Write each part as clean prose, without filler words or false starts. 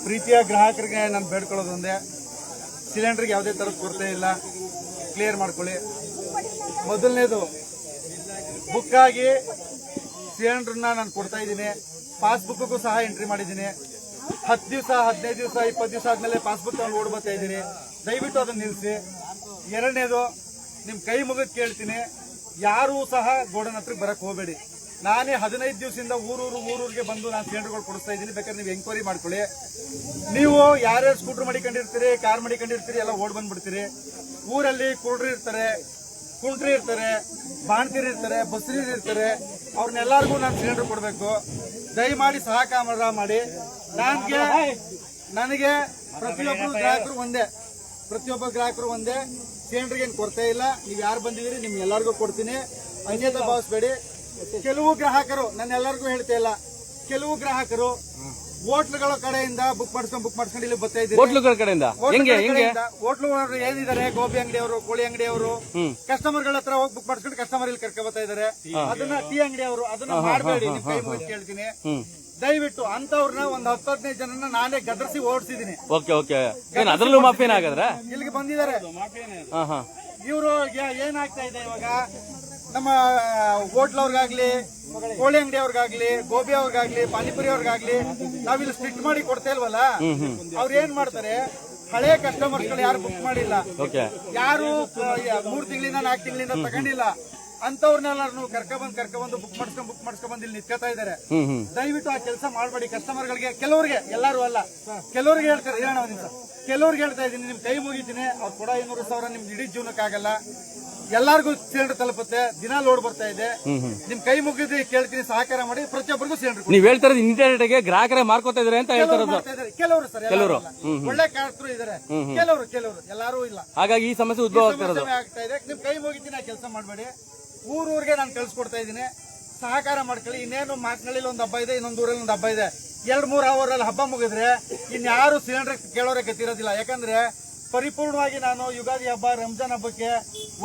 ಪ್ರೀತಿಯ ಗ್ರಾಹಕರಿಗೆ ನಾನು ಬೇಡ್ಕೊಳ್ಳೋದು ಒಂದೇ, ಸಿಲಿಂಡರ್ಗೆ ಯಾವುದೇ ಥರದ ಕೊರತೆ ಇಲ್ಲ, ಕ್ಲಿಯರ್ ಮಾಡ್ಕೊಳ್ಳಿ. ಮೊದಲನೇದು, ಬುಕ್ ಆಗಿ ಸಿಲಿಂಡರ್ನ ನಾನು ಕೊಡ್ತಾ ಇದ್ದೀನಿ, ಪಾಸ್ಬುಕ್ಗೂ ಸಹ ಎಂಟ್ರಿ ಮಾಡಿದ್ದೀನಿ. 10 ದಿವಸ 15 ದಿವಸ 20 ದಿವಸ ಆದ್ಮೇಲೆ ಪಾಸ್ಬುಕ್ ತಗೊಂಡು ಓಡ್ಬರ್ತಾ ಇದ್ದೀನಿ. ದಯವಿಟ್ಟು ಅದನ್ನ ನಿಲ್ಲಿಸಿ. ಎರಡನೇದು, ನಿಮ್ ಕೈ ಮುಗಿದು ಕೇಳ್ತೀನಿ, ಯಾರೂ ಸಹ ಗೋಡನ್ ಹತ್ರಕ್ಕೆ ಬರಕ್ ಹೋಗಬೇಡಿ. ನಾನೇ 15 ದಿವಸದಿಂದ ಊರೂರಿಗೆ ಬಂದು ನಾನು ಸಿಲಿಂಡರ್ಗಳು ಕೊಡಿಸ್ತಾ ಇದ್ದೀನಿ. ಬೇಕಾದ್ರೆ ನೀವು ಎಂಕ್ವೈರಿ ಮಾಡ್ಕೊಳ್ಳಿ. ನೀವು ಯಾರ್ಯಾರು ಸ್ಕೂಟರ್ ಮಾಡಿಕೊಂಡಿರ್ತೀರಿ, ಕಾರ್ ಮಾಡಿಕೊಂಡಿರ್ತೀರಿ, ಎಲ್ಲ ಓಡ್ ಬಂದ್ಬಿಡ್ತೀರಿ. ಊರಲ್ಲಿ ಕುಡ್ರಿ ಇರ್ತಾರೆ, ಕುಂಟ್ರಿ ಇರ್ತಾರೆ, ಬಾಣ್ತೀರಿ ಇರ್ತಾರೆ, ಬಸ್ರೀರು ಇರ್ತಾರೆ, ಅವ್ರನ್ನೆಲ್ಲರಿಗೂ ನಾನು ಸಿಲಿಂಡರ್ ಕೊಡಬೇಕು. ದಯಮಾಡಿ ಸಹಕಾರ ಮಾಡಿ. ನನಗೆ ಪ್ರತಿಯೊಬ್ಬರು ಗ್ರಾಹಕರು ಒಂದೇ, ಸಿಲಿಂಡರ್ಗೆ ಏನು ಕೊರತೆ ಇಲ್ಲ. ನೀವು ಯಾರು ಬಂದಿದ್ದೀರಿ ನಿಮ್ಗೆ ಎಲ್ಲರಿಗೂ ಕೊಡ್ತೀನಿ, ಅನ್ಯತಾ ಭಾವಿಸಬೇಡಿ. ಕೆಲವು ಗ್ರಾಹಕರು, ನಾನು ಎಲ್ಲರಿಗೂ ಹೇಳ್ತಾ ಇಲ್ಲ, ಕೆಲವು ಗ್ರಾಹಕರು ಹೋಟ್ಲುಗಳ ಕಡೆಯಿಂದ ಬುಕ್ ಮಾಡ್ಕೊಂಡು ಇಲ್ಲಿ ಬರ್ತಾ ಇದ್ದೀರಿ. ಹೋಟ್ಲುಗಳ ಕಡೆಯಿಂದ ಹೋಟ್ಲುಗಳು ಏನಿದ್ದಾರೆ, ಗೋಬಿ ಅಂಗಡಿಯವರು, ಕೋಳಿ ಅಂಗಡಿಯವರು, ಕಸ್ಟಮರ್ಗಳ ಹತ್ರ ಹೋಗಿ ಬುಕ್ ಮಾಡ್ಕೊಂಡು ಕಸ್ಟಮರ್ ಇಲ್ಲಿ ಕರ್ಕೊ ಬರ್ತಾ ಇದ್ದಾರೆ. ಅದನ್ನ ಟೀ ಅಂಗಡಿಯವರು ಅದನ್ನ ಮಾಡಬೇಡಿ. ನಿಮ್ ಕೈ ಮುಗಿದು ಕೇಳ್ತೀನಿ, ದಯವಿಟ್ಟು ಅಂತವ್ರನ್ನ ಒಂದು 10-15 ಜನನ ನಾನೇ ಗದರ್ಸಿ ಓಡಿಸಿದೀನಿ. ಅದರಲ್ಲೂ ಮಾಫಿಯನ್ ಆಗದ್ರ ಇಲ್ಲಿಗೆ ಬಂದಿದ್ದಾರೆ. ಇವರು ಏನಾಗ್ತಾ ಇದೆ ಇವಾಗ, ನಮ್ಮ ಹೋಟ್ಲ್ ಅವ್ರಿಗಾಗ್ಲಿ, ಕೋಳಿ ಅಂಗಡಿ ಅವ್ರಿಗಾಗ್ಲಿ, ಗೋಬಿ ಅವ್ರಿಗಾಗ್ಲಿ, ಪಾನಿಪುರಿ ಅವ್ರಿಗಾಗ್ಲಿ ನಾವಿಲ್ಲಿ ಸ್ಟ್ರಿಕ್ಟ್ ಮಾಡಿ ಕೊಡ್ತಾ ಇಲ್ವಲ್ಲ, ಅವ್ರು ಏನ್ ಮಾಡ್ತಾರೆ, ಹಳೆ ಕಸ್ಟಮರ್ಸ್ಗಳು ಯಾರು ಬುಕ್ ಮಾಡಿಲ್ಲ, ಯಾರು 3 ತಿಂಗಳಿಂದ 4 ತಿಂಗಳಿಂದ ತಗೊಂಡಿಲ್ಲ, ಅಂತವ್ರನ್ನೆಲ್ಲರೂ ಕರ್ಕೊಂಡ್ಬಂದು ಬುಕ್ ಮಾಡ್ಸ್ಕೊಂಡ್ ಇಲ್ಲಿ ನಿಂತ್ಕೋತಾ ಇದಾರೆ. ದಯವಿಟ್ಟು ಆ ಕೆಲಸ ಮಾಡಬೇಡಿ. ಕಸ್ಟಮರ್ಗಳಿಗೆ, ಕೆಲವ್ರಿಗೆ, ಎಲ್ಲರೂ ಅಲ್ಲ, ಕೆಲವ್ರಿಗೆ ಹೇಳ್ತಾರೆ, ಕೆಲವ್ರಿಗೆ ಹೇಳ್ತಾ ಇದ್ದೀನಿ, ನಿಮ್ ಕೈ ಮುಗಿತೀನಿ, ಅವ್ರು ಕೊಡ 200,000 ನಿಮ್ಗೆ ಇಡೀ ಜೀವನಕ್ಕಾಗಲ್ಲ. ಎಲ್ಲಾರ್ಗು ಸಿಲಿಂಡರ್ ತಲುಪುತ್ತೆ, ದಿನ ಲೋಡ್ ಬರ್ತಾ ಇದೆ. ನಿಮ್ ಕೈ ಮುಗಿದು ಕೇಳ್ತೀನಿ, ಸಹಕಾರ ಮಾಡಿ. ಪ್ರತಿಯೊಬ್ಬರಿಗೂ ಸಿಲಿಂಡರ್ ನೀವ್ ಹೇಳ್ತಾರೆ ಇಂಟರ್ನೆಟ್ಗೆ ಗ್ರಾಹಕರೇ ಮಾರ್ಕೋತಾ ಇದಾರೆ ಅಂತ ಹೇಳ್ತಾರೆ. ಕೆಲವರು ಸರ್, ಒಳ್ಳೆ ಕಾರ್ತರು ಇದಾರೆ, ಕೆಲವರು ಎಲ್ಲಾರು ಇಲ್ಲ. ಹಾಗಾಗಿ ಈ ಸಮಸ್ಯೆ ಉದ್ಭವ ಆಗ್ತಾ ಇದೆ. ನಿಮ್ ಕೈ ಮುಗಿತೀನಿ, ಆ ಕೆಲಸ ಮಾಡಬೇಡಿ. ಊರೂರಿಗೆ ನಾನು ಕಳ್ಸಿಕೊಡ್ತಾ ಇದ್ದೀನಿ, ಸಹಕಾರ ಮಾಡ್ಕೊಳ್ಳಿ. ಇನ್ನೇನು ಮಾತನಾಡಿ ಒಂದು ಹಬ್ಬ ಇದೆ, ಇನ್ನೊಂದು ಊರಲ್ಲಿ ಒಂದು ಹಬ್ಬ ಇದೆ. 2-3 ಅವರಲ್ಲಿ ಹಬ್ಬ ಮುಗಿದ್ರೆ ಇನ್ಯಾರು ಸಿಲಿಂಡರ್ ಕೇಳೋರೆ ಗೊತ್ತಿರೋದಿಲ್ಲ. ಯಾಕಂದ್ರೆ ಪರಿಪೂರ್ಣವಾಗಿ ನಾನು ಯುಗಾದಿ ಹಬ್ಬ, ರಂಜಾನ್ ಹಬ್ಬಕ್ಕೆ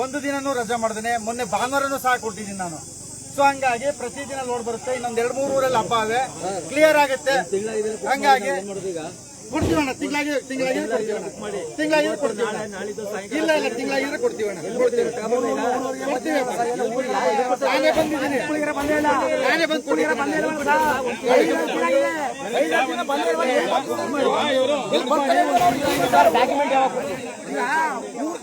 1 ದಿನನೂ ರಜಾ ಮಾಡಿದ್ದೇನೆ. ಮೊನ್ನೆ ಭಾನುವಾರನೂ ಸಹ ಕೊಟ್ಟಿದ್ದೀನಿ ನಾನು. ಸೊ ಹಂಗಾಗಿ ಪ್ರತಿದಿನ ಲೋಡ್ ಬರುತ್ತೆ. ಇನ್ನೊಂದ್ 2-3 ಊರಲ್ಲಿ ಹಬ್ಬ ಅವೆ, ಕ್ಲಿಯರ್ ಆಗುತ್ತೆ. ಹಂಗಾಗಿ ಕೊಡ್ತೀವಣ್ಣ, ತಿಂಗಳಾಗಿ ಕೊಡ್ತೀವಿ. ಇಲ್ಲ ತಿಂಗಳಾಗಿದ್ರೆ ಕೊಡ್ತೀವಣ್ಣ. ನಾನೇ ಬಂದಿದ್ದೀನಿ, ನಾನೇ ಬಂದು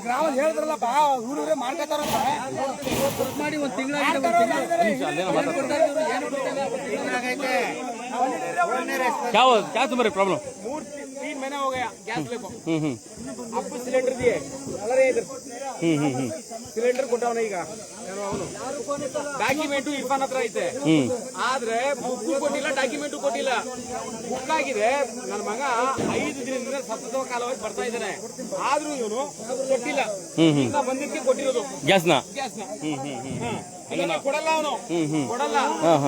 ಗ್ರಾಮ ಹೇಳಿದ್ರಲ್ಲ, ಬಾ ಊರೂರೇ ಮಾಡ್ಕೋತಾರ ಮಾಡಿ. 1 ತಿಂಗಳಾಗೈತೆ. क्या तुम्हारी प्रॉब्लम? 3 महीना हो गया, गैस लेको आपको सिलेंडर दिए, ಸಿಲಿಂಡರ್ ಕೊಟ್ಟವನ. ಈಗ ಡಾಕ್ಯುಮೆಂಟ್ ಇರ್ಫಾನ್ ಹತ್ರ ಐತೆ, ಆದ್ರೆ ಬುಕ್ ಕೊಟ್ಟಿಲ್ಲ, ಡಾಕ್ಯುಮೆಂಟ್ ಕೊಟ್ಟಿಲ್ಲ. ಬುಕ್ ಆಗಿದೆ. ನನ್ನ ಮಗ 5 ದಿನದಿಂದ ಸತತ ಕಾಲವಾಗಿ ಬರ್ತಾ ಇದ್ದಾನೆ, ಆದ್ರೂ ಇವನು ಕೊಟ್ಟಿಲ್ಲ. ಈಗ ಬಂದಿದ್ದಕ್ಕೆ ಕೊಟ್ಟಿರೋದು ಗ್ಯಾಸ್ನ ಕೊಡಲ್ಲ, ಅವನು ಕೊಡಲ್ಲ.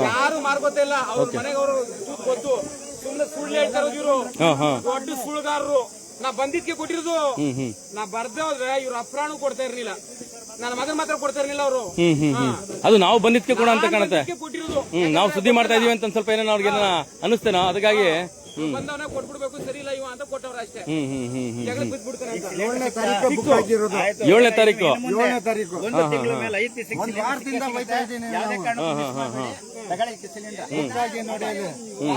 ಯಾರು ಮಾರ್ಕೋತಾ ಇಲ್ಲ. ಅವ್ರ ಮನೆಗೆ ಅವರು ಗೊತ್ತು, ಸುಮ್ಮನೆ ಸುಳ್ಳು ಹೇಳ್ತಾ ಇರೋದು ಇವರು, ದೊಡ್ಡ ಸುಳ್ಳುಗಾರರು. ನಾ ಬಂದಿದ್ಕೆ ಕೊಟ್ಟಿರೋದು. ನಾ ಬರ್ದೇ ಹೋದ್ರೆ ಇವ್ರು ಅಪ್ರಾಣ ಕೊಡ್ತಾ ಇರ್ಲಿಲ್ಲ, ನನ್ನ ಮಗನ ಮಾತ್ರ ಕೊಡ್ತಾ ಇರ್ಲಿಲ್ಲ ಅವರು. ಅದು ನಾವು ಬಂದಿದ್ಕೆ ಕೂಡ ಅಂತ ಕಾಣುತ್ತೆ. ಕೊಟ್ಟಿರೋದು ನಾವು ಸುದ್ದಿ ಮಾಡ್ತಾ ಇದೀವಿ ಅಂತ ಸ್ವಲ್ಪ ಏನೋ ಅವ್ರಿಗೆ ಅನಿಸ್ತೇನೋ, ಅದಕ್ಕಾಗಿ ಬಂದವನೇ ಕೊಟ್ಬಿಡ್ಬೇಕು, ಸರಿ ಇಲ್ಲ ಇವ ಅಂತ ಕೊಟ್ಟವ್ರ ಅಷ್ಟೇ. ಜಗಳ ಬಿದ್ಬಿಡ್ತಾನೆ. 7ನೇ ತಾರೀಕು 1 ತಿಂಗಳ ಮೇಲೆ ಐತಿ. ತಗೊಳ್ಳಿಕ್ಕೆ ಸಿಲಿಂಡರ್ ನೋಡಿ.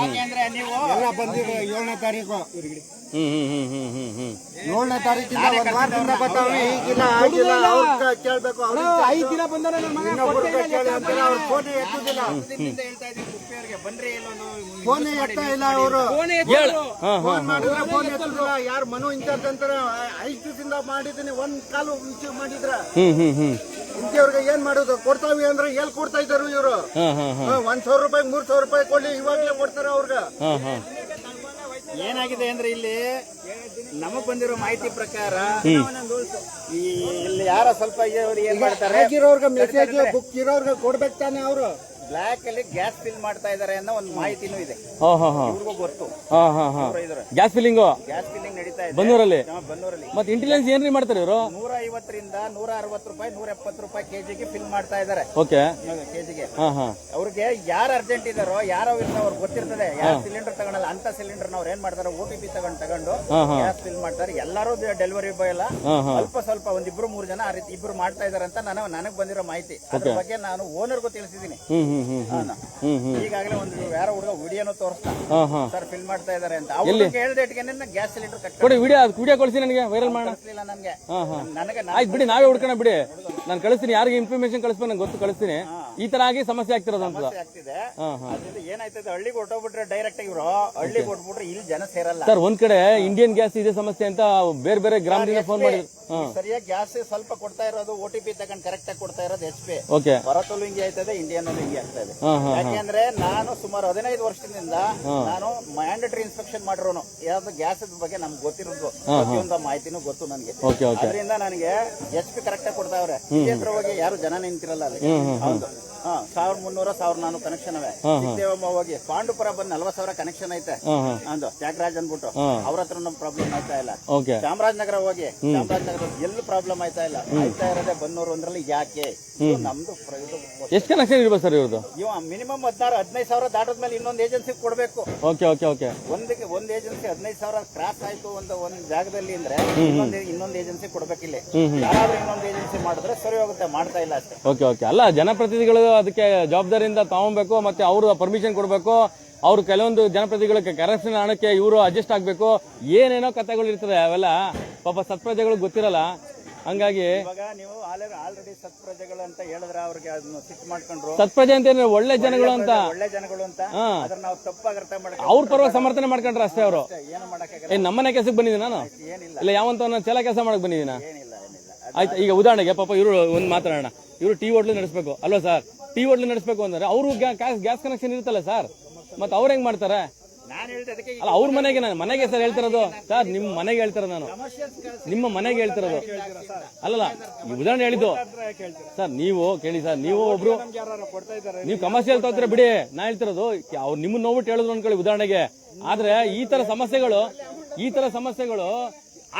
ಯಾಕೆಂದ್ರೆ ನೀವು ಎಲ್ಲ ಬಂದಿರೋ 7ನೇ ತಾರೀಕು 7ನೇ ತಾರೀಕಿಂದ 1 ವಾರದಿಂದ ಬರ್ತಾವೆ. ಈಗಿಲ್ಲ ಆಗಿಲ್ಲ ಕೇಳ್ಬೇಕು. 5 ದಿನ ಬಂದರೆ ಫೋನ್ ಎತ್ತುದಿಲ್ಲ. ಬಂದ್ರೆ ಫೋನ್ ಎತ್ತಾ ಇಲ್ಲ ಅವರು. ಫೋನ್ ಮಾಡಿದ್ರೆ ಫೋನ್ ಎತ್ತುದಿಲ್ಲ. ಯಾರು ಮನು ಇನ್ಚಾರ್ಜ್ ಅಂತಾರೆ, 5 ದಿವಸದಿಂದ ಮಾಡಿದ್ದೀನಿ, 1 ಕಾಲು ರಿಸೀವ್ ಮಾಡಿದ್ರ ಇಂಥವ್ರಿಗೆ ಏನ್ ಮಾಡೋದು? ಕೊಡ್ತಾವಿ ಅಂದ್ರೆ ಎಲ್ಲಿ ಕೊಡ್ತಾ ಇದ್ದಾರೆ ಇವರು? 1,000 ರೂಪಾಯಿ 3,000 ರೂಪಾಯಿ ಕೊಡ್ಲಿ, ಇವಾಗಲೇ ಕೊಡ್ತಾರೆ ಅವ್ರಗ. ಏನಾಗಿದೆ ಅಂದ್ರೆ ಇಲ್ಲಿ ನಮಗ್ ಬಂದಿರೋ ಮಾಹಿತಿ ಪ್ರಕಾರ ಇಲ್ಲಿ ಯಾರ ಸ್ವಲ್ಪ ಏನ್ ಮಾಡ್ತಾರೆ, ಮೆಸೇಜ್ ಬುಕ್ ಇರೋರ್ಗೆ ಕೊಡ್ಬೇಕು ತಾನೆ ಅವರು. ಬ್ಲಾಕ್ ಅಲ್ಲಿ ಗ್ಯಾಸ್ ಫಿಲ್ ಮಾಡ್ತಾ ಇದಾರೆ ಅನ್ನೋ ಒಂದು ಮಾಹಿತಿನೂ ಇದೆ. ಹಾ ಹಾ ಹಾ ಇವ್ರಿಗೂ ಗೊತ್ತು. ಹಾ ಹಾ ಹಾ ಗ್ಯಾಸ್ ಫಿಲ್ಲಿಂಗು ಗ್ಯಾಸ್ ಫಿಲ್ಲಿಂಗ್ ನಡೀತಾ ಇದೆ ಬನ್ನೂರಲ್ಲಿ. ಬನ್ನೂರಲ್ಲಿ. ಮತ್ತೆ ಇಂಟೆಲಿಜೆನ್ಸ್ ಏನ್ರಿ ಮಾಡ್ತಾರೆ ಇವರು? 150 160 ರೂಪಾಯಿ 170 ರೂಪಾಯಿ ಕೆಜಿಗೆ ಫಿಲ್ ಮಾಡ್ತಾ ಇದಾರೆ. ಓಕೆ ಕೆಜಿಗೆ. ಹಾ ಹಾ ಅವ್ರಿಗೆ ಯಾರು ಅರ್ಜೆಂಟ್ ಇದಾರೋ ಯಾರೋ ಇರ್ತಾರೋ ಅವ್ರಿಗೆ ಗೊತ್ತಿರ್ತದೆ. ಯಾರು ಸಿಲಿಂಡರ್ ತಗೊಳಲ್ಲ ಅಂತ ಸಿಲಿಂಡರ್ ಅವ್ರು ಏನ್ ಮಾಡ್ತಾರೆ, OTP ತಗೊಂಡು ಗ್ಯಾಸ್ ಫಿಲ್ ಮಾಡ್ತಾರೆ. ಎಲ್ಲರೂ ಡೆಲಿವರಿ ಬಾಯ್ ಅಲ್ಲ, ಸ್ವಲ್ಪ ಸ್ವಲ್ಪ ಒಂದಿಬ್ರು 3 ಜನ ಆ ರೀತಿ ಇಬ್ರು ಮಾಡ್ತಾ ಇದಾರೆ ಅಂತ ನನಗ್ ಬಂದಿರೋ ಮಾಹಿತಿ. ಅದ್ರ ಬಗ್ಗೆ ನಾನು ಓನರ್ಗೂ ತಿಳಿಸಿದೀನಿ. ಈಗಾಗಲೇ ಒಂದು ಯಾರೋ ಹುಡುಗ ವಿಡಿಯೋನು ತೋರಿಸ್ತಾ ಸರ್ ಫಿಲ್ ಮಾಡ್ತಾ ಇದಾರೆ ಅಂತ. ಅವ್ರು ಕೇಳ್ದೇಟ್ಗೆನೆ ಗ್ಯಾಸ್ ಸಿಲಿಂಡರ್ ಕೊಡಿ, ವಿಡಿಯೋ ಕಳಿಸಿ ನನಗೆ, ವೈರಲ್ ಕಳಿಸ್ಲಿಲ್ಲ ನನ್ಗೆ. ಆಯ್ತು ಬಿಡಿ, ನಾವೇ ಹುಡ್ಕೋಣ ಬಿಡಿ. ನಾನು ಕಳಿಸ್ತೀನಿ, ಯಾರಿಗೆ ಇನ್ಫಾರ್ಮೇಶನ್ ಕಳಿಸ್ಬೇಕು ನಂಗೆ ಗೊತ್ತು, ಕಳಿಸ್ತೀನಿ. ಈ ತರ ಆಗಿ ಸಮಸ್ಯೆ ಆಗ್ತಿರೋದು ಅಂತ ಆಗ್ತಿದೆ. ಅದ್ರಿಂದ ಏನಾಯ್ತದೆ, ಹಳ್ಳಿಗೆ ಹೊಟ್ಟೋಗ್ಬಿಟ್ರೆ ಡೈರೆಕ್ಟ್ ಇವರು ಹಳ್ಳಿಗೆ ಹೊಟ್ಬಿಟ್ರೆ ಇಲ್ಲಿ ಜನ ಸೇರಲ್ಲ ಸರ್. ಒಂದ್ ಕಡೆ ಇಂಡಿಯನ್ ಗ್ಯಾಸ್ ಇದೆ ಸಮಸ್ಯೆ ಅಂತ ಬೇರೆ ಬೇರೆ ಗ್ರಾಮದಿಂದ ಫೋನ್ ಮಾಡಿದ್ರು. ಸರಿಯಾಗಿ ಗ್ಯಾಸ್ ಸ್ವಲ್ಪ ಕೊಡ್ತಾ ಇರೋದು, OTP ತಗೊಂಡು ಕರೆಕ್ಟ್ ಆಗಿ ಕೊಡ್ತಾ ಇರೋದು HP. ಓಕೆ, ಭಾರತಲ್ಲೂ ಹಿಂಗೆ ಆಯ್ತದೆ, ಇಂಡಿಯನ್ನಲ್ಲೂ ಹಿಂಗೆ ಆಗ್ತಾ ಇದೆ. ಯಾಕೆಂದ್ರೆ ನಾನು ಸುಮಾರು 15 ವರ್ಷದಿಂದ ನಾನು ಮ್ಯಾಂಡೇಟರಿ ಇನ್ಸ್ಪೆಕ್ಷನ್ ಮಾಡಿರೋನು. ಯಾವ್ದು ಗ್ಯಾಸ್ ಬಗ್ಗೆ ನಮ್ಗೆ ಗೊತ್ತಿರೋದು ಪ್ರತಿಯೊಂದು ಮಾಹಿತಿನೂ ಗೊತ್ತು ನನಗೆ. ಅದರಿಂದ ನನಗೆ HP ಕರೆಕ್ಟ್ ಆಗಿ ಕೊಡ್ತಾವ್ರೆ. ಹತ್ರ ಹೋಗಿ ಯಾರು ಜನ ನಿಂತಿರಲ್ಲ ಅಲ್ಲಿ. ಹೌದು, 1300 1400 ಕನೆಕ್ಷನ್ ಅವೆ. ಸಿದ್ದೇವಮ್ಮ ಹೋಗಿ ಪಾಂಡುಪುರ ಬಂದು 40,000 ಕನೆಕ್ಷನ್ ಐತೆ ಅಂದು ತ್ಯಾಗರಾಜ್ ಅನ್ಬಿಟ್ಟು. ಅವ್ರ ಹತ್ರ ನಮ್ ಪ್ರಾಬ್ಲಮ್ ಆಯ್ತಾ ಇಲ್ಲ. ಚಾಮರಾಜನಗರ ಹೋಗಿ, ಚಾಮರಾಜನಗರ ಎಲ್ಲೂ ಪ್ರಾಬ್ಲಮ್ ಆಯ್ತಾ ಇಲ್ಲ. ಆಯ್ತಾ ಇರೋದೇ ಬನ್ನೂರು ಅಂದ್ರಲ್ಲಿ. ಯಾಕೆ ನಮ್ದು ಎಷ್ಟು ಕನೆಕ್ಷನ್ ಇರ್ಬೇಕು ಸರ್ ಇವ್ರದ್ದು? ಮಿನಿಮಮ್ 16-15 ಸಾವಿರ ದಾಟದ್ಮೇಲೆ ಇನ್ನೊಂದು ಏಜೆನ್ಸಿ ಕೊಡ್ಬೇಕು. ಒಂದ್ ಏಜೆನ್ಸಿ 15,000 ಕ್ರಾಸ್ ಆಯ್ತು ಒಂದ್ ಜಾಗದಲ್ಲಿ ಅಂದ್ರೆ ಇನ್ನೊಂದು ಏಜೆನ್ಸಿ ಕೊಡ್ಬೇಕಿಲ್ಲ. ಯಾರಾದ್ರೂ ಇನ್ನೊಂದು ಏಜೆನ್ಸಿ ಮಾಡಿದ್ರೆ ಸರಿ ಹೋಗುತ್ತೆ, ಮಾಡ್ತಾ ಇಲ್ಲ ಅಷ್ಟೇ. ಓಕೆ ಅಲ್ಲ, ಜನಪ್ರತಿನಿಧಿಗಳು ಅದಕ್ಕೆ ಜವಾಬ್ದಾರಿಯಿಂದ ತಗೊಬೇಕು, ಮತ್ತೆ ಅವರು ಪರ್ಮಿಷನ್ ಕೊಡಬೇಕು. ಅವ್ರು ಕೆಲವೊಂದು ಜನಪ್ರತಿನಿಧಿಗಳಿಗೆ ಕರಪ್ಷನ್ ಹಣಕ್ಕೆ ಇವರು ಅಡ್ಜಸ್ಟ್ ಆಗ್ಬೇಕು. ಏನೇನೋ ಕಥೆಗಳು ಇರ್ತದೆ, ಅವೆಲ್ಲ ಪಾಪ ಸತ್ಪ್ರಜೆಗಳು ಗೊತ್ತಿರಲ್ಲ. ಹಂಗಾಗಿ ಇವಾಗ ನೀವು ಆಲ್ರೆಡಿ ಸತ್ಪ್ರಜೆಗಳು ಅಂತ ಹೇಳಿದ್ರೆ ಅವ್ರಿಗೆ ಅದನ್ನ ಸಿಟ್ ಮಾಡ್ಕೊಂಡ್ರು. ಸತ್ಪ್ರಜೆ ಅಂತ ಒಳ್ಳೆ ಜನಗಳು ಅಂತ, ಒಳ್ಳೆ ಜನಗಳು ಅಂತ ಅದ್ರ ನಾವು ತಪ್ಪಾಗಿ ಅರ್ಥ ಮಾಡ್ಕೊಂಡು ಅವ್ರ ಪರವಾಗಿ ಸಮರ್ಥನೆ ಮಾಡ್ಕೊಂಡ್ರೆ ಅಷ್ಟೇ. ಅವರು ಏನು ಮಾಡಕ್ಕೆ ನಮ್ಮನೆ ಕೆಲಸಕ್ಕೆ ಬಂದಿದ್ದೀನಿ ನಾನು, ಏನಿಲ್ಲ ಇಲ್ಲ ಯಾವಂತ ಚೆಲ ಕೆಲಸ ಮಾಡಕ್ ಬಂದಿದ್ದೀನ. ಏನಿಲ್ಲ ಆಯ್ತು, ಈಗ ಉದಾಹರಣೆಗೆ ಪಾಪ ಇವರು ಒಂದು ಮಾತಾಡೋಣ, ಇವರು ಟೀ ಹೋಟ್ಲು ನಡೆಸಬೇಕು ಅಲ್ವಾ ಸರ್? ಟೀ ಹೋಟ್ಲು ನಡೆಸಬೇಕು ಅಂದ್ರೆ ಅವರು ಗ್ಯಾಸ್ ಕನೆಕ್ಷನ್ ಇರುತ್ತಲ್ಲ ಸರ್, ಮತ್ತೆ ಅವ್ರು ಹೆಂಗ್ ಮಾಡ್ತಾರೆ? ನಾನು ಹೇಳಿದಕ್ಕೆ ಅಲ್ಲ, ಅವ್ರ ಮನೆಗೆ, ನಾನು ಮನೆಗೆ ಸರ್ ಹೇಳ್ತಿರೋದು ಸರ್, ನಿಮ್ಮ ಮನೆಗೆ ಹೇಳ್ತಿರೋದು ನಾನು, ನಿಮ್ಮ ಮನೆಗೆ ಹೇಳ್ತಿರೋದು ಅಲ್ಲಲ್ಲ. ಈ ಉದಾಹರಣೆ ಹೇಳಿದ್ದು ಸರ್, ನೀವು ಕೇಳಿ ಸರ್, ನೀವು ಒಬ್ರು ನೀವು ಕಮರ್ಷಿಯಲ್ ತಗೋತೀರ ಬಿಡಿ, ನಾ ಹೇಳ್ತಿರೋದು ಅವ್ರು ನಿಮ್ಮನ್ನ ನೋಡ್ಬಿಟ್ಟು ಹೇಳಿದ್ರು ಅನ್ಕೊಳ್ಳಿ ಉದಾಹರಣೆಗೆ. ಆದ್ರೆ ಈ ತರ ಸಮಸ್ಯೆಗಳು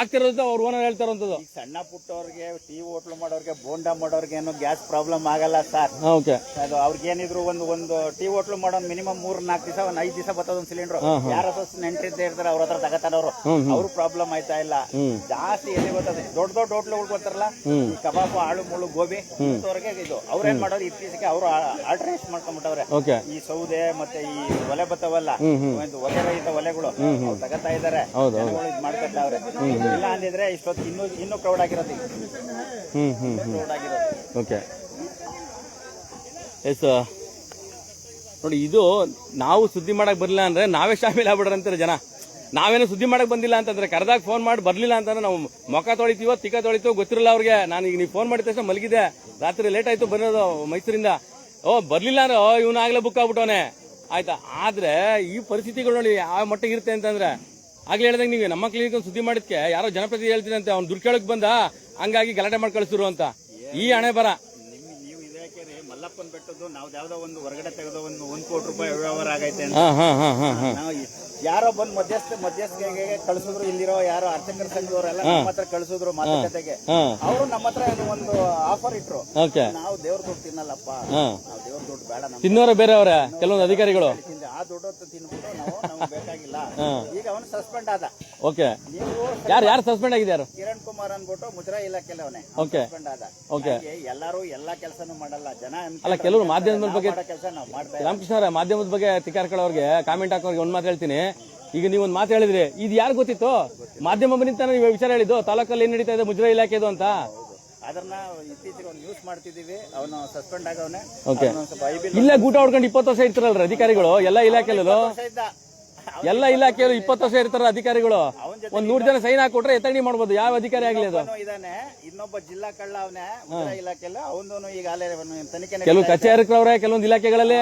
ಆಗ್ತಿರೋದು ಅವ್ರ ಓನರ್ ಹೇಳ್ತಾರಂತದ್ದು. ಸಣ್ಣ ಪುಟ್ಟವ್ರಿಗೆ, ಟೀ ಹೋಟ್ಲು ಮಾಡೋರ್ಗೆ, ಬೋಂಡಾ ಮಾಡೋರ್ಗೆ ಏನು ಗ್ಯಾಸ್ ಪ್ರಾಬ್ಲಮ್ ಆಗಲ್ಲ ಸರ್. ಓಕೆ, ಅದು ಅವ್ರಿಗೇನಿದ್ರು ಒಂದು ಟೀ ಹೋಟ್ಲು ಮಾಡೋ ಮಿನಿಮಮ್ 3-4 ದಿವಸ, 5 ದಿವಸ ಬರ್ತದ ಒಂದು ಸಿಲಿಂಡರ್. ಯಾರ ನೆಂಟಿದ್ದೇ ಇರ್ತಾರೆ, ಅವ್ರ ಹತ್ರ ತಗತಾರವ್ರು, ಅವ್ರು ಪ್ರಾಬ್ಲಮ್ ಆಯ್ತಾ ಇಲ್ಲ. ಜಾಸ್ತಿ ಎಲ್ಲಿ ಬರ್ತದೆ, ದೊಡ್ಡ ಹೋಟ್ಲುಗಳು ಬರ್ತಾರಲ್ಲ, ಈ ಕಬಾಬು, ಆಳು ಮುಳು, ಗೋಬಿ ಇಂಥವ್ರಿಗೆ ಇದು ಅವ್ರೇನ್ ಮಾಡೋರು, ಇತ್ತೀಚೆಗೆ ಅವರು ಆಲ್ಟರ್ನೇಟ್ ಮಾಡ್ಕೊಂಡ್ಬಿಟ್ಟವ್ರೆ. ಈ ಸೌದೆ ಮತ್ತೆ ಈ ಒಲೆ ಬತ್ತವಲ್ಲ, ಒಲೆ ರಹಿತ ಒಲೆಗಳು ತಗತಾ ಇದಾರೆ, ಜನಗಳು ಇದು ಮಾಡ್ಕೊತಾವ್ರೆ. ಇಲ್ಲ ಅಂದಿದ್ರೆ ಇಷ್ಟೊತ್ತು ಇನ್ನೂ ಕ್ರೌಡ್ ಆಗಿರೋದು. ಓಕೆ, ಎಸ್ ನೋಡಿ, ಇದು ನಾವು ಸುದ್ದಿ ಮಾಡಕ್ ಬರ್ಲಿಲ್ಲ ಅಂದ್ರೆ ನಾವೇ ಶಾಮೀಲ್ ಆಗ್ಬಿಡ್ರಂತಾರೆ ಜನ. ನಾವೇನು ಸುದ್ದಿ ಮಾಡಕ್ ಬಂದಿಲ್ಲ ಅಂತಂದ್ರೆ, ಕರೆದಾಗ ಫೋನ್ ಮಾಡಿ ಬರ್ಲಿಲ್ಲ ಅಂತಂದ್ರೆ ನಾವು ಮೊಕ ತೊಳಿತೀವೋ ತಿಕ್ಕ ತೊಳಿತೀವೋ ಗೊತ್ತಿರಲ್ಲ ಅವ್ರಿಗೆ. ನಾನು ಈಗ ನೀವು ಫೋನ್ ಮಾಡಿದ ತಕ್ಷಣ ಮಲಗಿದೆ, ರಾತ್ರಿ ಲೇಟ್ ಆಯ್ತು ಬರೋದು ಮೈಸೂರಿಂದ. ಬರ್ಲಿಲ್ಲ ಅಂದ್ರೆ ಇವನಾಗ್ಲೇ ಬುಕ್ ಆಗ್ಬಿಟ್ಟವನೆ, ಆಯ್ತಾ? ಆದ್ರೆ ಈ ಪರಿಸ್ಥಿತಿಗಳು ನೋಡಿ ಯಾವ ಮಟ್ಟಿಗೆ ಇರುತ್ತೆ ಅಂತಂದ್ರೆ, ಆಗ್ಲೇ ಹೇಳಿದಂಗೆ ನೀವು ನಮ್ಮ ಕ್ಲಿನಿಕ್ ಸುದ್ದಿ ಮಾಡಿದ್ಕೆ ಯಾರೋ ಜನಪ್ರತಿನಿಧಿ ಹೇಳ್ತೀನಿ ಅಂತ ಅವ್ನು ದುರ್ಕೇಳಕ್ ಬಂದ, ಹಂಗಾಗಿ ಗಲಾಟೆ ಮಾಡಿ ಕಳಿಸಿರು ಅಂತ ಈ ಹಣೆ ಬರ. ನೀವು ಇದಕ್ಕೆ ಮಲ್ಲಪ್ಪನ್ ಬೆಟ್ಟದ್ದು ನಾವು ಯಾವ್ದೋ ಒಂದು ಹೊರಗಡೆ ತೆಗೆದು ಒಂದು ಕೋಟಿ ರೂಪಾಯಿ ವ್ಯವಹಾರ ಆಗೈತೆ ಅಂತ ನಾವು ಯಾರೋ ಬಂದು ಮಧ್ಯಸ್ಥಿಗೆ ಕಳಿಸಿದ್ರು. ಇಲ್ಲಿರೋ ಯಾರೋ ಅರ್ಚಕರ ಸಂಘದವರೆಲ್ಲ ನಮ್ಮ ಹತ್ರ ಕಳಿಸಿದ್ರು ಮಾತುಕತೆಗೆ. ಅವರು ನಮ್ಮ ಹತ್ರ ಒಂದು ಆಫರ್ ಇಟ್ರು, ನಾವು ದೇವ್ರ ದುಡ್ಡು ತಿನ್ನಲ್ಲಪ್ಪ, ನಾವು ದೇವ್ರ ದುಡ್ಡು ಬೇಡ, ತಿನ್ನೋರೆ ಬೇರೆಯವ್ರೆ ಕೆಲವೊಂದು ಅಧಿಕಾರಿಗಳು. ಆ ದುಡ್ಡು ತಿನ್ಬಿಟ್ಟು ನಮ್ಗೆ ಬೇಕಾಗಿಲ್ಲ. ಈಗ ಅವನು ಸಸ್ಪೆಂಡ್ ಆದ. ಓಕೆ, ಯಾರು ಸಸ್ಪೆಂಡ್ ಆಗಿದ್ದಾರೆ? ಕಿರಣ್ ಕುಮಾರ್ ಅನ್ಬಿಟ್ಟು ಮುಜರಾಯಿ ಇಲಾಖೆಯಲ್ಲಿ ಅವನೇ ಸಸ್ಪೆಂಡ್ ಆದ. ಎಲ್ಲರೂ ಎಲ್ಲಾ ಕೆಲಸನೂ ಮಾಡಲ್ಲ, ಜನ ಅಲ್ಲ. ಕೆಲವರು ಮಾಧ್ಯಮದ ಬಗ್ಗೆ ಕೆಲಸ ನಾವು ಮಾಡ್ತಾ ರಾಮಕೃಷ್ಣ ಅವರ ಮಾಧ್ಯಮದ ಬಗ್ಗೆ ತಿಕ್ಕಾರ್ಕೊಳ್ಳೋರ್ಗೆ ಕಾಮೆಂಟ್ ಹಾಕೋರ್ಗೆ ಒಂದ್ ಮಾತು ಹೇಳ್ತೀನಿ. ಈಗ ನೀವು ಒಂದ್ ಮಾತು ಹೇಳಿದ್ರಿ, ಇದು ಯಾರು ಗೊತ್ತಿತ್ತು? ಮಾಧ್ಯಮ ಬಂದಿತ್ತಾನೆ ನೀವು ವಿಚಾರ ಹೇಳಿದ್ದು, ತಾಲೂಕಲ್ಲಿ ಏನ್ ನಡೀತಾ ಇದೆ ಮುಜರಾಯಿ ಇಲಾಖೆದು ಅಂತ. ಅದನ್ನ ಇತ್ತೀಚೆಗೆ ಒಂದು ನ್ಯೂಸ್ ಮಾಡ್ತಿದೀವಿ. ಅವನು ಸಸ್ಪೆಂಡ್ ಆಗವನೆ. ಇಲ್ಲ, ಗೂಟ ಹೊಡ್ಕೊಂಡು 20 ವರ್ಷ ಇರ್ತಾರಲ್ರ ಅಧಿಕಾರಿಗಳು ಎಲ್ಲ ಇಲಾಖೆಯಲ್ಲೂ. ಎಲ್ಲ ಇಲಾಖೆಯಲ್ಲೂ 20 ವರ್ಷ ಇರ್ತಾರ ಅಧಿಕಾರಿಗಳು. ಒಂದ್ 100 ಜನ ಸೈನ್ ಹಾಕೊಟ್ರೆ ಎತ್ತಂಗಡಿ ಮಾಡ್ಬೋದು, ಯಾವ ಅಧಿಕಾರಿ ಆಗ್ಲಿ ಅದು. ಇದಾನೆ ಇನ್ನೊಬ್ಬ ಜಿಲ್ಲಾ ಕಳ್ಳ ಅವನೇ ಮುಜರಾಯಿ ಇಲಾಖೆಲ್ಲ, ಅವನು ಈಗಾಗಲೇ ತನಿಖೆ. ಕೆಲವು ಕಚೇರಿಗಳವ್ರೆ ಕೆಲವೊಂದು ಇಲಾಖೆಗಳಲ್ಲಿ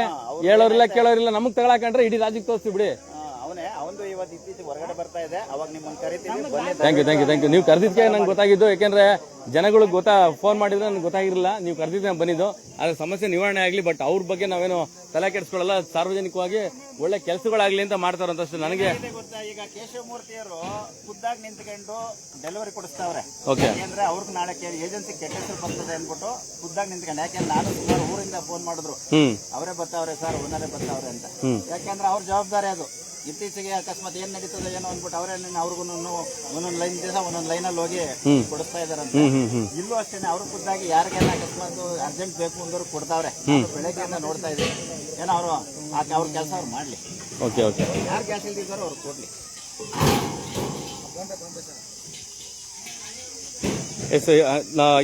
ಹೇಳೋರಿಲ್ಲ ಕೇಳೋರಿಲ್ಲ. ನಮಗ್ ತಗೊಳಕಂಡ್ರೆ ಇಡೀ ರಾಜ್ಯಕ್ಕೆ ತೋರಿಸ್ತೀವಿ ಬಿಡಿ. ಅವನೇ ಒಂದು ಇವತ್ತು ಇತ್ತೀಚೆಗೆ ಹೊರಗಡೆ ಬರ್ತಾ ಇದೆ, ಅವಾಗ ನಿಮ್ಮನ್ನು ಕರಿತೀವಿ, ಬನ್ನಿ. ಥ್ಯಾಂಕ್ ಯು ನೀವು ಕರೆದಿದ್ದಕ್ಕೆ ನಂಗೆ ಗೊತ್ತಾಗಿದ್ದು. ಯಾಕೆಂದ್ರೆ ಜನಗಳು ಫೋನ್ ಮಾಡಿದ್ರೆ ನನಗೆ ಗೊತ್ತಾಗಿರಲಿಲ್ಲ, ನೀವು ಕರೆದಿದ್ದೆ ನಾನು ಬಂದಿದ್ದು. ಅದ್ರ ಸಮಸ್ಯೆ ನಿವಾರಣೆ ಆಗಲಿ, ಬಟ್ ಅವ್ರ ಬಗ್ಗೆ ನಾವೇನು ತಲೆ ಕೆಡಿಸ್ಕೊಳ್ಳಲ್ಲ. ಸಾರ್ವಜನಿಕವಾಗಿ ಒಳ್ಳೆ ಕೆಲಸಗಳಾಗ್ಲಿ ಅಂತ ಮಾಡ್ತಾರಂತಷ್ಟೇ. ನನಗೆ ಗೊತ್ತಾ, ಈಗ ಕೇಶವಮೂರ್ತಿಯವರು ಖುದ್ದಾಗಿ ನಿಂತ್ಕೊಂಡು ಡೆಲಿವರಿ ಕೊಡಿಸ್ತಾವ್ರೆ. ಓಕೆ, ಯಾಕೆಂದ್ರೆ ಅವ್ರಿಗೆ ನಾಳೆ ಏಜೆನ್ಸಿ ಕೆಟ್ಟ ಹೆಸರು ಬರ್ತದೆ ಅನ್ಬಿಟ್ಟು ಖುದ್ದಾಗಿ ನಿಂತ್ಕೊಂಡು, ಯಾಕೆಂದ್ರೆ ನಾನು ಸುಮಾರು ಊರಿಂದ ಫೋನ್ ಮಾಡಿದ್ರು, ಅವರೇ ಬರ್ತಾವ್ರೆ ಸರ್, ಓನರೇ ಬರ್ತಾವ್ರೆ ಅಂತ. ಯಾಕೆಂದ್ರೆ ಅವ್ರ ಜವಾಬ್ದಾರಿ ಅದು. ಇತ್ತೀಚೆಗೆ ಅಕಸ್ಮಾತ್ ಏನ್ ನಡೀತದೆ ಏನೋ ಅಂದ್ಬಿಟ್ಟು ಅವರೇ ಅವ್ರಿಗೂ ಒಂದೊಂದು ಲೈನ್ ದಿವಸ ಒಂದೊಂದು ಲೈನಲ್ಲಿ ಹೋಗಿ ಕೊಡಿಸ್ತಾ ಇದಾರಂತ. ಇಲ್ಲೂ ಅಷ್ಟೇನೆ, ಅವರು ಖುದ್ದಾಗಿ ಯಾರಿಗೆಲ್ಲ ಅಕಸ್ಮಾತ್ ಅರ್ಜೆಂಟ್ ಬೇಕು ಅಂದವ್ರು ಕೊಡ್ತಾವ್ರೆ. ಬೆಳಗ್ಗೆಯಿಂದ ನೋಡ್ತಾ ಇದ್ದೀವಿ. ಏನೋ ಅವರು ಅವ್ರ ಕೆಲಸ ಅವ್ರು ಮಾಡ್ಲಿ. ಓಕೆ ಓಕೆ, ಯಾರು ಗ್ಯಾಸ್ ಇಲ್ದಿದ್ದಾರೋ ಅವ್ರು ಕೊಡ್ಲಿ.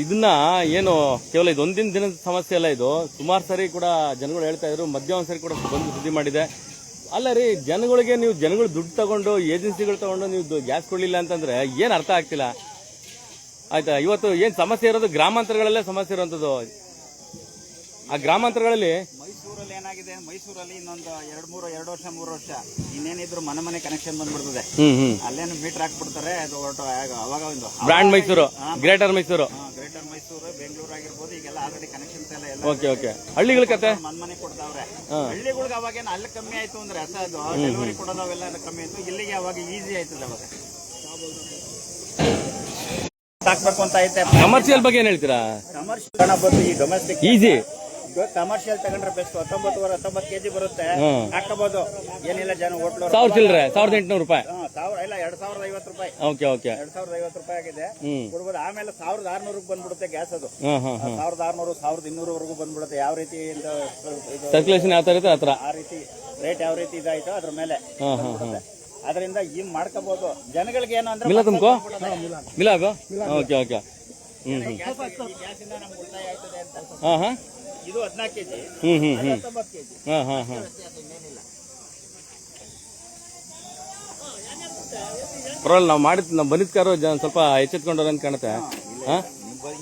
ಇದನ್ನ ಏನು ಕೇವಲ ಇದೊಂದಿನ ದಿನದ ಸಮಸ್ಯೆ ಅಲ್ಲ, ಇದು ಸುಮಾರು ಸರಿ ಕೂಡ ಜನಗಳು ಹೇಳ್ತಾ ಇದ್ರು. ಮಧ್ಯಾಹ್ನ ಸರಿ ಕೂಡ ಬಂದು ಸುದ್ದಿ ಮಾಡಿದೆ. ಅಲ್ಲ ರೀ, ಜನಗಳು ದುಡ್ಡು ತಗೊಂಡು ಏಜೆನ್ಸಿಗಳು ತಗೊಂಡು ನೀವು ಗ್ಯಾಸ್ ಕೊಡ್ಲಿಲ್ಲ ಅಂತಂದ್ರೆ ಏನ್ ಅರ್ಥ ಆಗ್ತಿಲ್ಲ. ಆಯ್ತಾ, ಇವತ್ತು ಏನ್ ಸಮಸ್ಯೆ ಇರೋದು ಗ್ರಾಮಾಂತರಗಳಲ್ಲೇ ಸಮಸ್ಯೆ ಇರುವಂತದ್ದು. ಆ ಗ್ರಾಮಾಂತರಗಳಲ್ಲಿ ಮೈಸೂರಲ್ಲಿ ಏನಾಗಿದೆ, ಮೈಸೂರಲ್ಲಿ ಇನ್ನೊಂದು 2 ವರ್ಷ 3 ವರ್ಷ ಇನ್ನೇನಿದ್ರು ಮನೆ ಕನೆಕ್ಷನ್ ಬಂದ್ಬಿಡ್ತದೆ. ಅಲ್ಲೇನು ಮೀಟರ್ ಹಾಕ್ಬಿಡ್ತಾರೆ. ಅದು ಅವಾಗ ಒಂದು ಬ್ರಾಂಡ್ ಮೈಸೂರು, ಗ್ರೇಟರ್ ಮೈಸೂರು, ಬೆಂಗಳೂರು ಆಗಿರ್ಬೋದು, ಈಗೆಲ್ಲ ಆಲ್ರೆಡಿ ಕನೆಕ್ಷನ್ಸ್ ಎಲ್ಲ ಓಕೆ ಓಕೆ. ಹಳ್ಳಿಗಳ ಕತೆ ಮನೆ ಕೊಡ್ತಾವ್ರೆ. ಹಳ್ಳಿಗಳಿಗೆ ಅವಾಗೇನು ಅಲ್ಲಿ ಕಮ್ಮಿ ಆಯ್ತು ಅಂದ್ರೆ ಅದು ಡೆಲಿವರಿ ಕೊಡೋದು ಅವೆಲ್ಲ ಕಮ್ಮಿ ಆಯ್ತು. ಇಲ್ಲಿಗೆ ಅವಾಗ ಈಸಿ ಆಯ್ತದೆ. ಅವಾಗ ಹಾಕ್ಬೇಕು ಅಂತ ಐತೆ. ಕಮರ್ಷಿಯಲ್ ಬಗ್ಗೆ ಏನ್ ಹೇಳ್ತೀರಾ? ಕಮರ್ಷಿಯಲ್ ಬಂದು ಈ ಡೊಮೆಸ್ಟಿಕ್ ಈಸಿ ಕಮರ್ಷಿಯಲ್ ತಗೊಂಡ್ರೆ ಬೆಸ್ಟ್. 19 kg ಬರುತ್ತೆ, ಹಾಕಬಹುದು. ಏನಿಲ್ಲ, ಜನ ಹೋಟ್ಲು 1000 ಚಿಲ್ಲರೆ 1800 ರೂಪಾಯಿ, ಇಲ್ಲ 2050 ರೂಪಾಯಿ. ಓಕೆ ಓಕೆ, 2050 ರೂಪಾಯಿ ಆಗಿದೆ, ಕೊಡ್ಬೋದು. ಆಮೇಲೆ 1600 ಬಂದ್ಬಿಡುತ್ತೆ ಗ್ಯಾಸ್. ಅದು 1600 1200 ವರೆಗೂ ಬಂದ್ಬಿಡುತ್ತೆ. ಯಾವ ರೀತಿ ಸರ್ಕ್ಯುಲೇಷನ್ ಯಾವ ತರ ಇರುತ್ತೆ ಆ ರೀತಿ ರೇಟ್ ಯಾವ ರೀತಿ ಇದಾಯ್ತು ಅದ್ರ ಮೇಲೆ ಅದರಿಂದ ಹಿಂಗ್ ಮಾಡ್ಕೋಬಹುದು. ಜನಗಳಿಗೆ ಏನು ಅಂದ್ರೆ ಮಿಲಾಗೋ ಓಕೆ ಓಕೆ. ಗ್ಯಾಸಿಂದ ನಮ್ಗೆ ಉಳಿತಾಯ ಆಯ್ತದೆ ಅಂತ. ಇದು 14 kg, 19 kg. ಪರವಾಗಿಲ್ಲ, ನಾವು ಬಂದಿದ್ ಕಾರು ಸ್ವಲ್ಪ ಎಚ್ಚೆತ್ಕೊಂಡ್ರ ಅಂತ ಕಾಣುತ್ತೆ.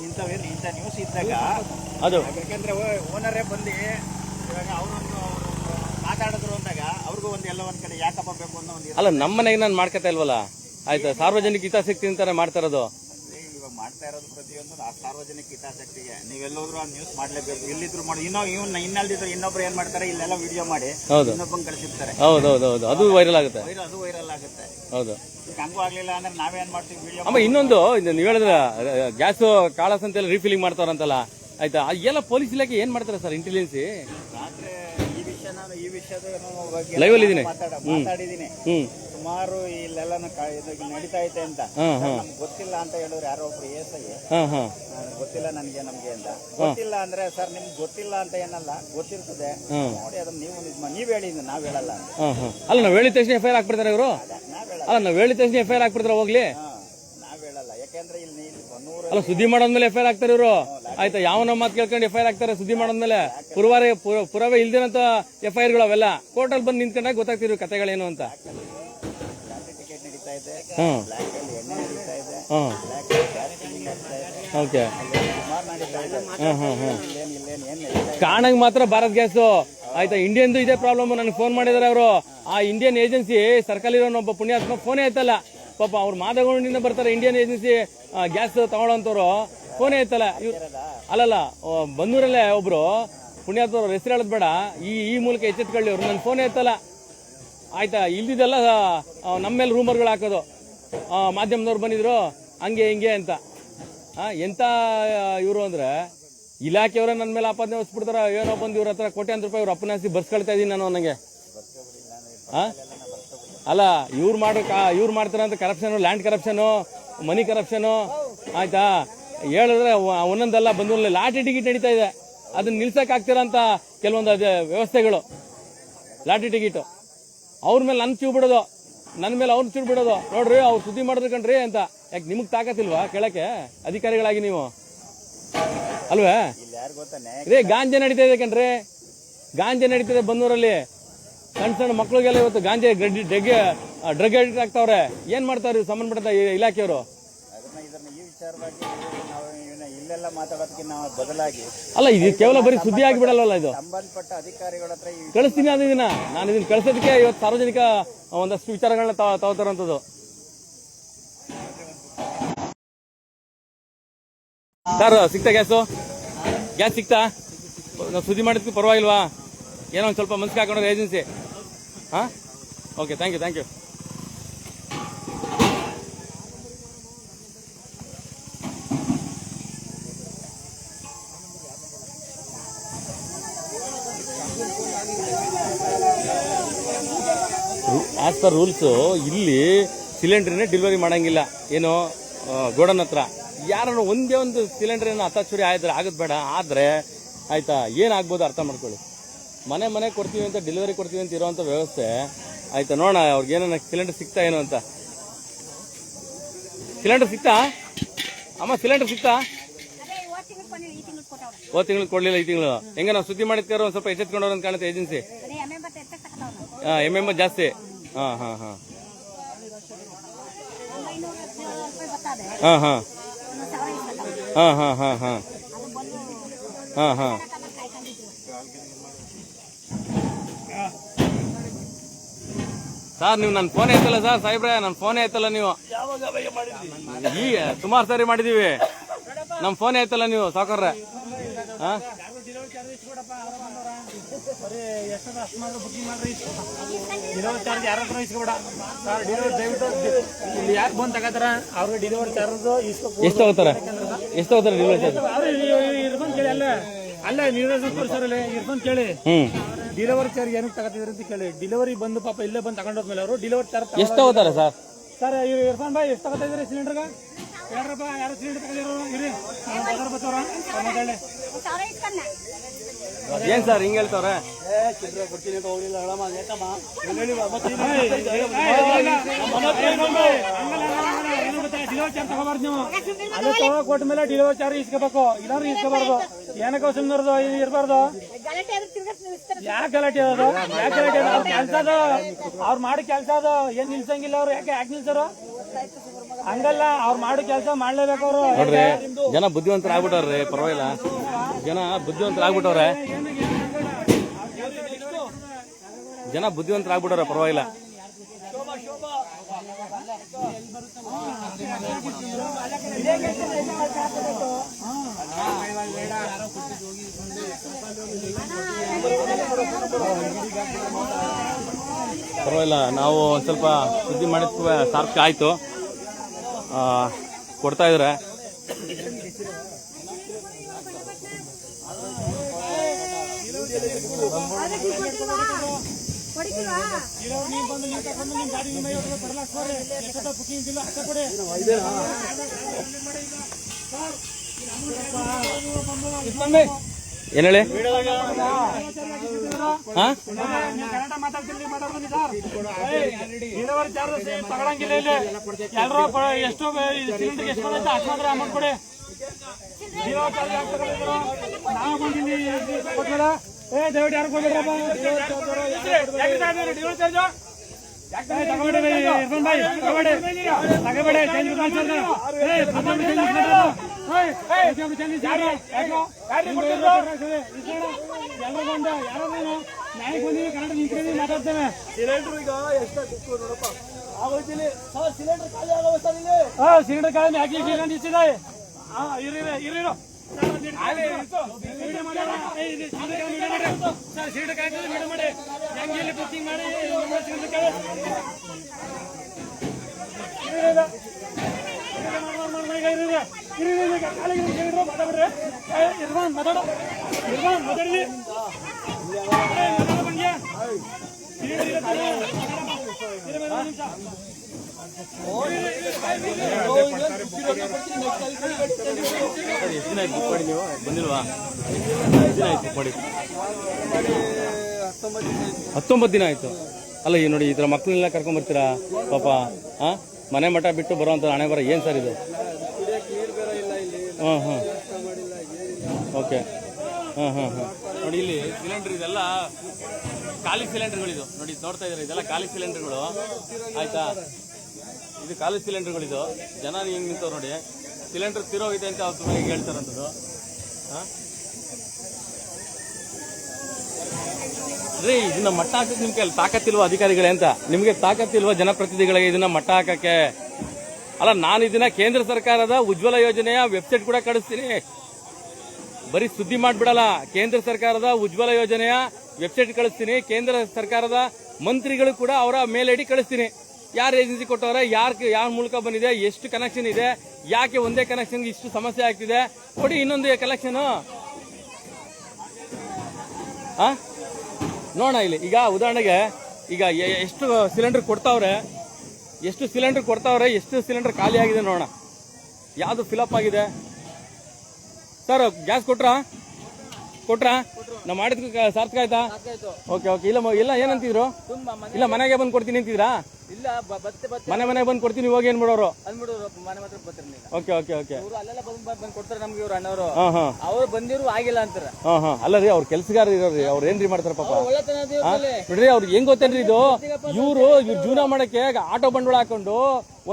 ಇಂಥ ನ್ಯೂಸ್ ಇದ್ದಾಗ ಅದು ಯಾಕಂದ್ರೆ ಓನರೇ ಬಂದು ಇವಾಗ ಅವರೊಂದು ಮಾತಾಡಿದ್ರು ಅಂದಾಗ ಅವ್ರಿಗೂ ಎಲ್ಲ ಒಂದ್ ಕಡೆ ಯಾಕಪ್ಪ ಬೇಕು ಅನ್ನೋ ಒಂದು. ಅಲ್ಲ, ನಮ್ಮ ಮನೆಗೆ ನಾನು ಮಾಡ್ಕೊತಾ ಇಲ್ವಲ್ಲ. ಆಯ್ತಾ, ಸಾರ್ವಜನಿಕ ಹಿತಾಸಕ್ತಿ ಅಂತಾನೆ ಮಾಡ್ತಾ ಇರೋದು. ಇವಾಗ ಮಾಡ್ತಾ ಇರೋದು ಪ್ರತಿಯೊಂದು ಸಾರ್ವಜನಿಕ ಹಿತಾಸಕ್ತಿಗೆ. ನೀವೆಲ್ಲೋದ್ರು ಆ ನ್ಯೂಸ್ ಮಾಡ್ಲೇಬೇಕು. ಇಲ್ಲಿದ್ರು ಮಾಡಿ ಇನ್ನಲ್ದಿದ್ರು ಇನ್ನೊಬ್ರು ಏನ್ ಮಾಡ್ತಾರೆ, ಇಲ್ಲೆಲ್ಲ ವಿಡಿಯೋ ಮಾಡಿ ಇನ್ನೊಬ್ಬಂಗ್ ಕಳಿಸಿರ್ತಾರೆ. ಹೌದೌದು, ಅದು ವೈರಲ್ ಆಗುತ್ತೆ. ಅದು ವೈರಲ್ ಆಗುತ್ತೆ. ಹೌದು, ಹಂಗೂ ಆಗ್ಲಿಲ್ಲ ಅಂದ್ರೆ ನಾವೇನ್ ಮಾಡ್ತೀವಿ ವಿಡಿಯೋ. ಅಮ್ಮ, ಇನ್ನೊಂದು ನೀವು ಹೇಳಿದ್ರ ಗ್ಯಾಸ್ ಕಾಳಸ್ ಅಂತೆಲ್ಲ ರೀಫಿಲಿಂಗ್ ಮಾಡ್ತಾರಂತಲ್ಲ, ಆಯ್ತಾ, ಎಲ್ಲ ಪೊಲೀಸ್ ಇಲಾಖೆ ಏನ್ ಮಾಡ್ತಾರೆ ಸರ್? ಇಂಟೆಲಿಜೆನ್ಸಿ ರಾತ್ರಿ ಈ ವಿಷಯದ ಲೈವ್ ಅಲ್ಲಿ ಇದೀನಿ, ಮಾತಾಡಿದೀನಿ ಸುಮಾರು. ಇಲ್ಲೆಲ್ಲ ನಡೀತಾ ಐತೆ ಅಂತ ನಮ್ಗೆ ಗೊತ್ತಿಲ್ಲ ಅಂತ ಹೇಳಿದ್ರು ಯಾರೋ ಒಬ್ರು ESI. ಗೊತ್ತಿಲ್ಲ ನಮ್ಗೆ ಅಂತ. ಗೊತ್ತಿಲ್ಲ ಅಂದ್ರೆ ಸರ್ ನಿಮ್ಗೆ ಗೊತ್ತಿಲ್ಲ ಅಂತ ಏನಲ್ಲ, ಗೊತ್ತಿರ್ತದೆ ನೋಡಿ. ಅದನ್ನ ನೀವ್ ಹೇಳಿ, ನಾವ್ ಹೇಳಲ್ಲ. ಅಲ್ಲ, ನಾವ್ ಹೇಳಿದ ತಕ್ಷಣ FIR ಹಾಕ್ಬಿಡ್ತಾರೆ ಇವರು. ಅಲ್ಲ, ನಾವ್ ಹೇಳಿದ ತಕ್ಷಣ FIR ಹಾಕ್ಬಿಡ್ತಾರೆ, ಹೋಗ್ಲಿ. ನಾವ್ ಹೇಳಲ್ಲ. ಯಾಕಂದ್ರೆ ಇಲ್ಲಿ ಅಲ್ಲ, ಸುದ್ದಿ ಮಾಡೋದ್ಮೇಲೆ FIR ಹಾಕ್ತಾರೆ ಇವರು. ಆಯ್ತಾ, ಯಾವ ನಮ್ಮ ಮಾತು ಕೇಳ್ಕೊಂಡು FIR ಹಾಕ್ತಾರೆ ಸುದ್ದಿ ಮಾಡೋದ್ಮೇಲೆ. ಪುರಾವೆ ಇಲ್ದಿರಂತ FIR ಗಳು ಅವೆಲ್ಲ ಕೋರ್ಟಲ್ಲಿ ಬಂದು ನಿಂತ್ಕೊಂಡಾಗ ಗೊತ್ತಾಗ್ತಿರೋ ಕತೆಗಳೇನು ಅಂತ. ಓಕೆ, ಕಾಣಂಗ್ ಮಾತ್ರ ಭಾರತ್ ಗ್ಯಾಸ್. ಆಯ್ತಾ, ಇಂಡಿಯನ್ದು ಇದೇ ಪ್ರಾಬ್ಲಮ್. ನನಗೆ ಫೋನ್ ಮಾಡಿದಾರೆ ಅವರು. ಆ ಇಂಡಿಯನ್ ಏಜೆನ್ಸಿ ಸರ್ಕಲ್ ಇರೋನೊಬ್ಬ ಪುಣ್ಯಾತ್ಮ ಫೋನೇ ಎತ್ತಲ್ಲ ಪಾಪ. ಅವ್ರು ಮಾದಗೊಂಡಿಂದ ಬರ್ತಾರೆ ಇಂಡಿಯನ್ ಏಜೆನ್ಸಿ ಗ್ಯಾಸ್ ತಗೊಳ್ಳೋಂಥವ್ರು, ಫೋನೇ ಎತ್ತಲ್ಲ. ಅಲ್ಲಲ್ಲ, ಬಂದೂರಲ್ಲೇ ಒಬ್ರು ಪುಣ್ಯಾತ್ಮರು, ಹೆಸರು ಹೇಳದ್ ಬೇಡ, ಈ ಮೂಲಕ ಎಚ್ಚೆತ್ಕೊಳ್ಳಿ ಅವ್ರು. ನನ್ನ ಫೋನೇ ಎತ್ತಲ್ಲ. ಆಯ್ತಾ, ಇಲ್ದಿದ್ದೆಲ್ಲ ನಮ್ಮ ಮೇಲೆ ರೂಮರ್ಗಳು ಹಾಕೋದು. ಮಾಧ್ಯಮದವ್ರು ಬಂದಿದ್ರು ಹಂಗೆ ಹಿಂಗೆ ಅಂತ. ಎಂತ ಇವರು ಅಂದ್ರೆ ಇಲಾಖೆಯವರೇ ನನ್ನ ಮೇಲೆ ಆಪಾದನೆ ಹೊಸ್ಬಿಡ್ತಾರ. ಏನೋ ಬಂದು ಇವ್ರ ಹತ್ರ ಕೋಟ್ಯಾಂತರ ರೂಪಾಯಿ ಇವ್ರ ಅಪ್ಪನಾಸಿ ಬರ್ಸ್ಕೊಳ್ತಾ ಇದೀನಿ ನಾನು. ನನಗೆ ಅಲ್ಲ, ಇವ್ರು ಮಾಡ್ತಾರಂತ ಕರಪ್ಷನ್, ಲ್ಯಾಂಡ್ ಕರಪ್ಷನ್, ಮನಿ ಕರಪ್ಷನ್. ಆಯ್ತಾ, ಹೇಳಿದ್ರೆ ಒಂದೊಂದಲ್ಲ ಬಂದು ಲಾಟಿ ಟಿಕೆಟ್ ನಡೀತಾ ಇದೆ. ಅದನ್ನ ನಿಲ್ಸಕ್ ಆಗ್ತಿರಂತ ಕೆಲವೊಂದು ವ್ಯವಸ್ಥೆಗಳು. ಲಾಟಿ ಟಿಕೆಟ್ ಅವ್ರ ಮೇಲೆ ನನ್ ಕ್ಯೂ ಬಿಡೋದು, ನನ್ನ ಮೇಲೆ ಅವ್ರು ಚೂರು ಬಿಡೋದು. ನೋಡ್ರಿ, ಅವ್ರು ಸುದ್ದಿ ಮಾಡಿದ್ರು ಕಣ್ರಿ ಅಂತ. ಯಾಕೆ ನಿಮಗ್ ತಾಕತ್ತಿಲ್ವಾ ಕೇಳಕ್ಕೆ ಅಧಿಕಾರಿಗಳಾಗಿ ನೀವು? ಅಲ್ವೇ? ಇದೇ ಗಾಂಜಾ ನಡೀತಾ ಇದೆ ಕಣ್ರಿ, ಗಾಂಜಾ ನಡೀತಿದೆ ಬಂದೂರಲ್ಲಿ. ಸಣ್ಣ ಸಣ್ಣ ಮಕ್ಳಿಗೆಲ್ಲ ಇವತ್ತು ಗಾಂಜಾ ಡ್ರಗ್ ಅಡಿಕ್ಟ್ ಆಗ್ತಾವ್ರೆ. ಏನ್ ಮಾಡ್ತಾವ್ರಿ ಸಂಬಂಧಪಟ್ಟ ಇಲಾಖೆಯವರು? ಈ ವಿಚಾರವಾಗಿ ನಾವು ಇಲ್ಲೆಲ್ಲ ಮಾತಾಡೋದಕ್ಕಿಂತ ಬದಲಾಗಿ ಅಲ್ಲ ಇದು ಕೇವಲ ಬರೀ ಸುದ್ದಿ ಆಗಿಬಿಡಲ್ವಲ್ಲ ಇದು. ಸಂಬಂಧಪಟ್ಟ ಅಧಿಕಾರಿಗಳ ಹತ್ರ ಕಳಿಸ್ತೀನಿ ನಾನು ಇದನ್ನ ಕಳಿಸೋದಕ್ಕೆ ಇವತ್ತು ಸಾರ್ವಜನಿಕ ಒಂದಷ್ಟು ವಿಚಾರಗಳನ್ನ ತಗೋತಾರಂಥದ್ದು. ಸರ್ ಸಿಗ್ತಾ ಗ್ಯಾಸ್ ಸಿಗ್ತಾ? ನಾವು ಸುದ್ದಿ ಮಾಡಿದ್ವಿ ಪರವಾಗಿಲ್ವಾ? ಏನೋ ಒಂದು ಸ್ವಲ್ಪ ಮನ್ಸಿಗೆ ಹಾಕೊಂಡ್ರೆ ಏಜೆನ್ಸಿ. ಹಾಂ, okay, thank you. As per rules ಇಲ್ಲಿ ಸಿಲಿಂಡರ್ನೇ ಡೆಲಿವರಿ ಮಾಡಂಗಿಲ್ಲ. ಏನು ಗೋಡನ್ ಹತ್ರ ಯಾರನ್ನು ಒಂದೇ ಒಂದು ಸಿಲಿಂಡರ್ ಏನೋ ಹತ್ತಾಚುರಿ ಆಯ್ತಾರೆ ಆಗೋದು ಬೇಡ. ಆದರೆ ಆಯ್ತಾ, ಏನಾಗ್ಬೋದು ಅರ್ಥ ಮಾಡ್ಕೊಳ್ಳಿ. ಮನೆ ಕೊಡ್ತೀವಿ ಅಂತ ಡೆಲಿವರಿ ಕೊಡ್ತೀವಿ ಅಂತ ಇರೋವಂಥ ವ್ಯವಸ್ಥೆ ಆಯ್ತಾ. ನೋಡೋಣ ಅವ್ರಿಗೆ ಏನೋ ಸಿಲಿಂಡರ್ ಸಿಗ್ತಾ ಏನು ಅಂತ. ಸಿಲಿಂಡರ್ ಸಿಗ್ತಾ ಅಮ್ಮ? ಸಿಲಿಂಡರ್ ಸಿಗ್ತಾ? ಹೋದ ತಿಂಗಳು ಕೊಡ್ಲಿಲ್ಲ, ಈ ತಿಂಗಳು ಹೆಂಗ ನಾವು ಸುದ್ದಿ ಮಾಡಿದ್ಕಾರ ಒಂದ್ ಸ್ವಲ್ಪ ಎಚ್ಚೆತ್ಕೊಂಡವ್ರು ಅಂತ ಕಾಣುತ್ತೆ ಏಜೆನ್ಸಿ. ಎಮ್ ಜಾಸ್ತಿ. ಹಾಂ ಹಾಂ ಹಾಂ ಹಾಂ ಹಾಂ ಹಾಂ ಹಾಂ ಹಾಂ ಹಾಂ ಹಾಂ ಹಾಂ ಸರ್ ನೀವು ನನ್ನ ಫೋನೇ ಎತ್ತಲ್ಲ ಸರ್. ಸಾಹೇಬ್ರೆ ನನ್ನ ಫೋನೇ ಎತ್ತಲ್ಲ ನೀವು. ಈ ಸುಮಾರು ಸಾರಿ ಮಾಡಿದೀವಿ, ನಮ್ಮ ಫೋನೇ ಎತ್ತಲ್ಲ ನೀವು ಸಾವ್ಕಾರ್ರೆ. ಹಾಂ ಯಾಕೆ ಬಂದ್ ತಗೋತಾರ ಅವ್ರಿಗೆ ಡೆಲಿವರಿ ಚಾರ್ಜ್ ಎಷ್ಟು ತಗೋತಾರೆ ಡೆಲಿವರಿ ಚಾರ್ಜ್? ಇರ್ಬಂದ್ ಕೇಳಿ ಅಲ್ಲ ನೀರು ತೋರಿಸಾರಲ್ಲ ಇರ್ಬಂದ್ ಕೇಳಿ ಡೆಲಿವರಿ ಚಾರ್ಜ್ ಏನಕ್ಕೆ ತಗೋತಿದ್ರಿ ಅಂತ ಕೇಳಿ. ಡೆಲಿವರಿ ಬಂದು ಪಾಪ ಇಲ್ಲೇ ಬಂದು ತಗೊಂಡೋದ್ಮೇಲೆ ಅವರು ಡೆಲಿವರಿ ಚಾರ್ಜ್ ಎಷ್ಟು ತಗೋತಾರೆ ಸರ್? ಸರ್ ಇರ್ಫಾನ್ ಭಾಯ್ ಎಷ್ಟು ತಗೋತಾ ಇದ್ರಿ ಸಿಲಿಂಡರ್ಗೆ? ಹೇಳ್ರಪ್ಪ, ಯಾರು ಸಿಲಿಂಡರ್ ತಗೊಂಡಿರೋ ಇರಿ ಏನ್ ಸರ್ ಹಿಂಗ್ ಹೇಳ್ತವ್ರೆ? ಡೆಲಿವರಿ ಚಾರ್ಜ್ ತಗೋಬಾರ್ದು ನೀವು. ಅಲ್ಲಿ ತಗೋ ಕೊಟ್ಟ ಮೇಲೆ ಡೆಲಿವರಿ ಚಾರ್ಜ್ ಇಸ್ಕೋಬೇಕು, ಇಲ್ಲಾಂದ್ರೆ ಇಸ್ಕೋಬಾರ್ದು. ಏನಕ್ಕೆ ಸುಮ್ಮನಿರೋದು ಇರ್ಬಾರ್ದು. ಯಾಕೆ ಗಲಾಟೆ ಅದು? ಅವ್ರ ಕೆಲ್ಸ ಅದು, ಅವ್ರು ಮಾಡಿ ಕೆಲ್ಸ ಅದು. ಏನ್ ನಿಲ್ಸಂಗಿಲ್ಲ ಅವ್ರು. ಯಾಕೆ ನಿಲ್ಸರು? ಹಂಗಲ್ಲ, ಅವ್ರು ಮಾಡೋ ಕೆಲಸ ಮಾಡ್ಲೇಬೇಕು ಅವರು. ನೋಡ್ರಿ, ಜನ ಬುದ್ಧಿವಂತರಾಗ್ಬಿಟ್ಟವ್ರಿ, ಪರವಾಗಿಲ್ಲ. ಜನ ಬುದ್ಧಿವಂತರಾಗ್ಬಿಟ್ಟವ್ರೆ, ಪರವಾಗಿಲ್ಲ. ಪರವಾಗಿಲ್ಲ. ನಾವು ಒಂದ್ ಸ್ವಲ್ಪ ಸುದ್ದಿ ಮಾಡಿದ್ವಿ, ಸಾರ್ಥಕ ಆಯ್ತು. ಕೊಡ್ತಾ ಇದ್ರೆ ಏನ್ ಹೇಳಿ? ಡೆಲಿವರಿ ಚಾರ್ಜ್ ತಗೊಳಂಗಿಲ್ಲ ಇಲ್ಲಿ. ಎಲ್ಲರೂ ಎಷ್ಟು ಸಿಲಿಂಡರ್ಗೆ ಎಷ್ಟು ಬಂದೈತೆ ಅಷ್ಟು ಮಾತ್ರ ಅಮೌಂಟ್ ಕೊಡಿ. ಡೆಲಿವರಿ ಚಾರ್ಜ್ ಯಾಕೆ ತಗೊಂಡಿದ್ರು? ನಾವು ಬಂದಿಲ್ಲಿ ಕೊಟ್ಮೇಲೆ ದಯವಿಟ್ಟು ಯಾರು ಕೊಡ್ಬೇಡ್ರಪ್ಪ. ಡೆಲಿವರಿ ಚಾರ್ಜ್ ತಗೋಬೇಡಿ ಇರ್ಫಾನ್ ಭಾಯ್, ತಗೋಬೇಡಿ. ಚೇಂಜ್ ಮಾತಾಡ್ತೇವೆ. ಸಿಲಿಂಡರ್ ಖಾಲಿ ಹಾಕಿ ನಿಲ್ಸಿದೆ. ಇರಿರೋ ಸೀಟ್ ಕಾಯ್ತದೆ ಮೇಡಮ್ ಮಾಡಿ ಹೆಂಗೆ ಇಲ್ಲಿ ಬುಕ್ಕಿಂಗ್ ಮಾಡಿ ಮಾತಾಡ್ರಿ. ಇರ್ಬಾನ್ ಮಾತಾಡೋ, ಇರ್ಬಾನ್ ಮಾತಾಡ್ಲಿ. ಎಷ್ಟು ದಿನ ಆಯ್ತು ಬುಕ್ ಮಾಡಿ ನೀವು ಬಂದಿಲ್ವಾ? ಎಷ್ಟು ದಿನ ಆಯ್ತು ಬುಕ್ ಮಾಡಿ? 19 ದಿನ ಆಯ್ತು. ಅಲ್ಲ ಈ ನೋಡಿ, ಈ ಥರ ಮಕ್ಕಳನ್ನೆಲ್ಲ ಕರ್ಕೊಂಡ್ ಬರ್ತೀರಾ ಪಾಪ. ಮನೆ ಮಠ ಬಿಟ್ಟು ಬರೋವಂಥ ಹಣೆ ಬರ ಏನು ಸರ್ ಇದು? ಹಾಂ ಹಾಂ ಓಕೆ. ಹಾಂ ಹಾಂ ಹಾಂ ನೋಡಿ, ಇಲ್ಲಿ ಸಿಲಿಂಡರ್ ಇದೆಲ್ಲ ಖಾಲಿ ಸಿಲಿಂಡರ್ಗಳಿದು ನೋಡಿ, ನೋಡ್ತಾ ಇದ್ದಾರೆ. ಇದೆಲ್ಲ ಖಾಲಿ ಸಿಲಿಂಡರ್ಗಳು ಆಯ್ತಾ. ಇದು ಖಾಲಿ ಸಿಲಿಂಡರ್ಗಳಿದು. ಜನ ಹೆಂಗ್ ನಿಂತವ್ರು ನೋಡಿ. ಸಿಲಿಂಡರ್ ತಿರೋಗಿದೆ ಅಂತ ಅವ್ರ ಮೇಲೆ ಹೇಳ್ತಾರಂಥದ್ದು. ರೀ ಇದನ್ನ ಮಟ್ಟ ಹಾಕಕ್ಕೆ ನಿಮ್ಗೆ ತಾಕತ್ತಿಲ್ವಾ ಅಧಿಕಾರಿಗಳೇ ಅಂತ? ನಿಮ್ಗೆ ತಾಕತ್ತಿಲ್ವಾ ಜನಪ್ರತಿನಿಧಿಗಳಿಗೆ ಇದನ್ನ ಮಟ್ಟ ಹಾಕಕ್ಕೆ? ಅಲ್ಲ, ನಾನು ಇದನ್ನ ಕೇಂದ್ರ ಸರ್ಕಾರದ ಉಜ್ವಲ ಯೋಜನೆಯ ವೆಬ್ಸೈಟ್ ಕೂಡ ಕಳಿಸ್ತೀನಿ. ಬರೀ ಸುದ್ದಿ ಮಾಡ್ಬಿಡಲ್ಲ, ಕೇಂದ್ರ ಸರ್ಕಾರದ ಉಜ್ವಲ ಯೋಜನೆಯ ವೆಬ್ಸೈಟ್ ಕಳಿಸ್ತೀನಿ. ಕೇಂದ್ರ ಸರ್ಕಾರದ ಮಂತ್ರಿಗಳು ಕೂಡ ಅವರ ಮೇಲ್ ಐಡಿ ಕಳಿಸ್ತೀನಿ. ಯಾರು ಏಜೆನ್ಸಿ ಕೊಟ್ಟವ್ರೆ, ಯಾರ ಮೂಲಕ ಬಂದಿದೆ, ಎಷ್ಟು ಕನೆಕ್ಷನ್ ಇದೆ, ಯಾಕೆ ಒಂದೇ ಕನೆಕ್ಷನ್ಗೆ ಇಷ್ಟು ಸಮಸ್ಯೆ ಆಗ್ತಿದೆ, ಕೊಡಿ ಇನ್ನೊಂದು ಕನೆಕ್ಷನ್. ನೋಡೋಣ ಇಲ್ಲಿ. ಈಗ ಉದಾಹರಣೆಗೆ ಈಗ ಎಷ್ಟು ಸಿಲಿಂಡರ್ ಕೊಡ್ತಾವ್ರೆ, ಎಷ್ಟು ಸಿಲಿಂಡರ್ ಖಾಲಿ ಆಗಿದೆ ನೋಡೋಣ. ಯಾವ್ದು ಫಿಲಪ್ ಆಗಿದೆ ಸರ್? ಗ್ಯಾಸ್ ಕೊಟ್ರಾ ನಾವು ಮಾಡಿದ್ಕೆ ಸಾರ್ಥಕ ಆಯ್ತಾ? ಓಕೆ. ಇಲ್ಲ ಏನಂತಿದ್ರು? ಇಲ್ಲ ಮನೆಗೆ ಬಂದು ಕೊಡ್ತೀನಿ ಅಂತಿದ್ರಾ? ಇಲ್ಲ ಮನೆ ಬಂದು ಕೊಡ್ತೀನಿ, ಇವಾಗ ಏನ್ ಮಾಡೋರು? ಮನೆ ಮಾತ್ರ ಬರ್ತಾರೆ. ಓಕೆ. ಅಲ್ಲೆಲ್ಲ ಬಂದು ಕೊಡ್ತಾರೆ ನಮ್ಗೆ ಇವ್ರು ಅಣ್ಣವರು. ಅವ್ರು ಬಂದಿರು ಆಗಿಲ್ಲ ಅಂತಾರೆ. ಅಲ್ಲ ರೀ, ಅವ್ರ ಕೆಲಸಗಾರ ಇರೋರಿ, ಅವ್ರು ಏನ್ರಿ ಮಾಡ್ತಾರ ಪಾಪ? ನೋಡ್ರಿ ಅವ್ರಿಗೆ ಹೆಂಗ್ ಗೊತ್ತೇನ್ರಿ ಇದು? ಇವ್ರು ಜೀವನ ಮಾಡಕ್ಕೆ ಆಟೋ ಬಂಡವಾಳ ಹಾಕೊಂಡು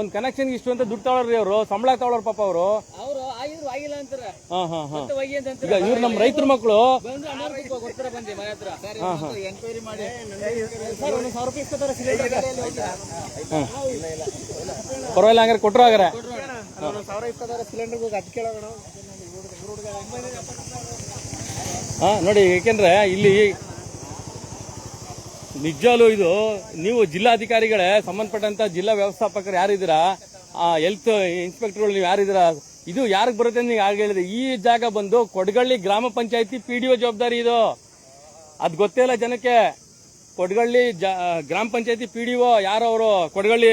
ಒಂದ್ ಕನೆಕ್ಷನ್ ಇಷ್ಟು ಅಂತ ದುಡ್ಡು ತಗೊಳ್ರಿ, ಅವರು ಸಂಬಳ ತಗೊಳ್ಳೋರು ಪಾಪ. ಅವರು ಆಗಿಲ್ಲ ಅಂತಾರೆ. ಈಗ ಇವ್ರು ನಮ್ಮ ರೈತರ ಮಕ್ಕಳು ಕೊಡ್ತಾರೆ ಬಂದಿ ಮನೆ ಹತ್ರ ಎಂಕ್ವೈರಿ ಮಾಡಿ ಪರವಾಗಿಲ್ಲ, ಹಂಗಾರೆ ಕೊಟ್ಟರು ಹಾಗಾರೆ ನೋಡಿ. ಯಾಕೆಂದ್ರೆ ಇಲ್ಲಿ ನಿಜವಾಗ್ಲೂ ಇದು ನೀವು ಜಿಲ್ಲಾಧಿಕಾರಿಗಳೇ, ಸಂಬಂಧಪಟ್ಟಂತ ಜಿಲ್ಲಾ ವ್ಯವಸ್ಥಾಪಕರು ಯಾರಿದ್ದೀರಾ, ಹೆಲ್ತ್ ಇನ್ಸ್ಪೆಕ್ಟರ್ಗಳು ನೀವು ಯಾರಿದ್ದೀರಾ, ಇದು ಯಾರಿಗೆ ಬರುತ್ತೆ ಅಂತ ನೀವು ಯಾರು ಹೇಳಿದ್ರೆ, ಈ ಜಾಗ ಬಂದು ಕೊಡಗಳ್ಳಿ ಗ್ರಾಮ ಪಂಚಾಯತಿ PDO ಜವಾಬ್ದಾರಿ ಇದು. ಅದು ಗೊತ್ತೇ ಇಲ್ಲ ಜನಕ್ಕೆ. ಕೊಡಗಳ್ಳಿ ಗ್ರಾಮ ಪಂಚಾಯತಿ PDO ಯಾರು ಅವರು, ಕೊಡಗಳ್ಳಿ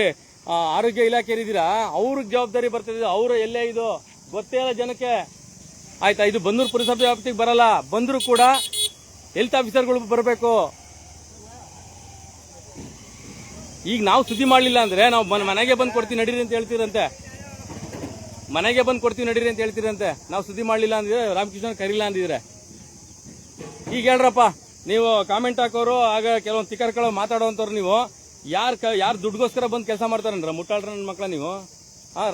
ಆರೋಗ್ಯ ಇಲಾಖೆ ಇದ್ದೀರಾ, ಅವ್ರಿಗೆ ಜವಾಬ್ದಾರಿ ಬರ್ತದೆ. ಅವರು ಎಲ್ಲೇ ಇದು ಗೊತ್ತೇ ಇಲ್ಲ ಜನಕ್ಕೆ. ಆಯ್ತಾ? ಇದು ಬಂದೂರು ಪುರಸಭೆ ವ್ಯಾಪ್ತಿಗೆ ಬರಲ್ಲ. ಬಂದರೂ ಕೂಡ ಹೆಲ್ತ್ ಆಫೀಸರ್ಗಳು ಬರಬೇಕು. ಈಗ ನಾವು ಸುದ್ದಿ ಮಾಡಲಿಲ್ಲ ಅಂದ್ರೆ ನಾವು ಮನೆಗೆ ಬಂದು ಕೊಡ್ತೀವಿ ನಡೀರಿ ಅಂತ ಹೇಳ್ತೀರಂತೆ. ನಾವು ಸುದ್ದಿ ಮಾಡಲಿಲ್ಲ ಅಂದ್ರೆ ರಾಮಕೃಷ್ಣ ಕರೀಲ್ಲ ಅಂದಿದ್ರೆ. ಈಗ ಹೇಳ್ರಪ್ಪ, ನೀವು ಕಾಮೆಂಟ್ ಹಾಕೋರು, ಆಗ ಕೆಲವೊಂದು ತಿಕ್ಕರ್ಗಳು ಮಾತಾಡುವಂತವ್ರು, ನೀವು ಯಾರು ದುಡ್ಡುಗೋಸ್ಕರ ಬಂದು ಕೆಲಸ ಮಾಡ್ತಾರನ್ರ ಮುಟ್ಟಾಳ್ರ ನನ್ನ ಮಕ್ಕಳ ನೀವು?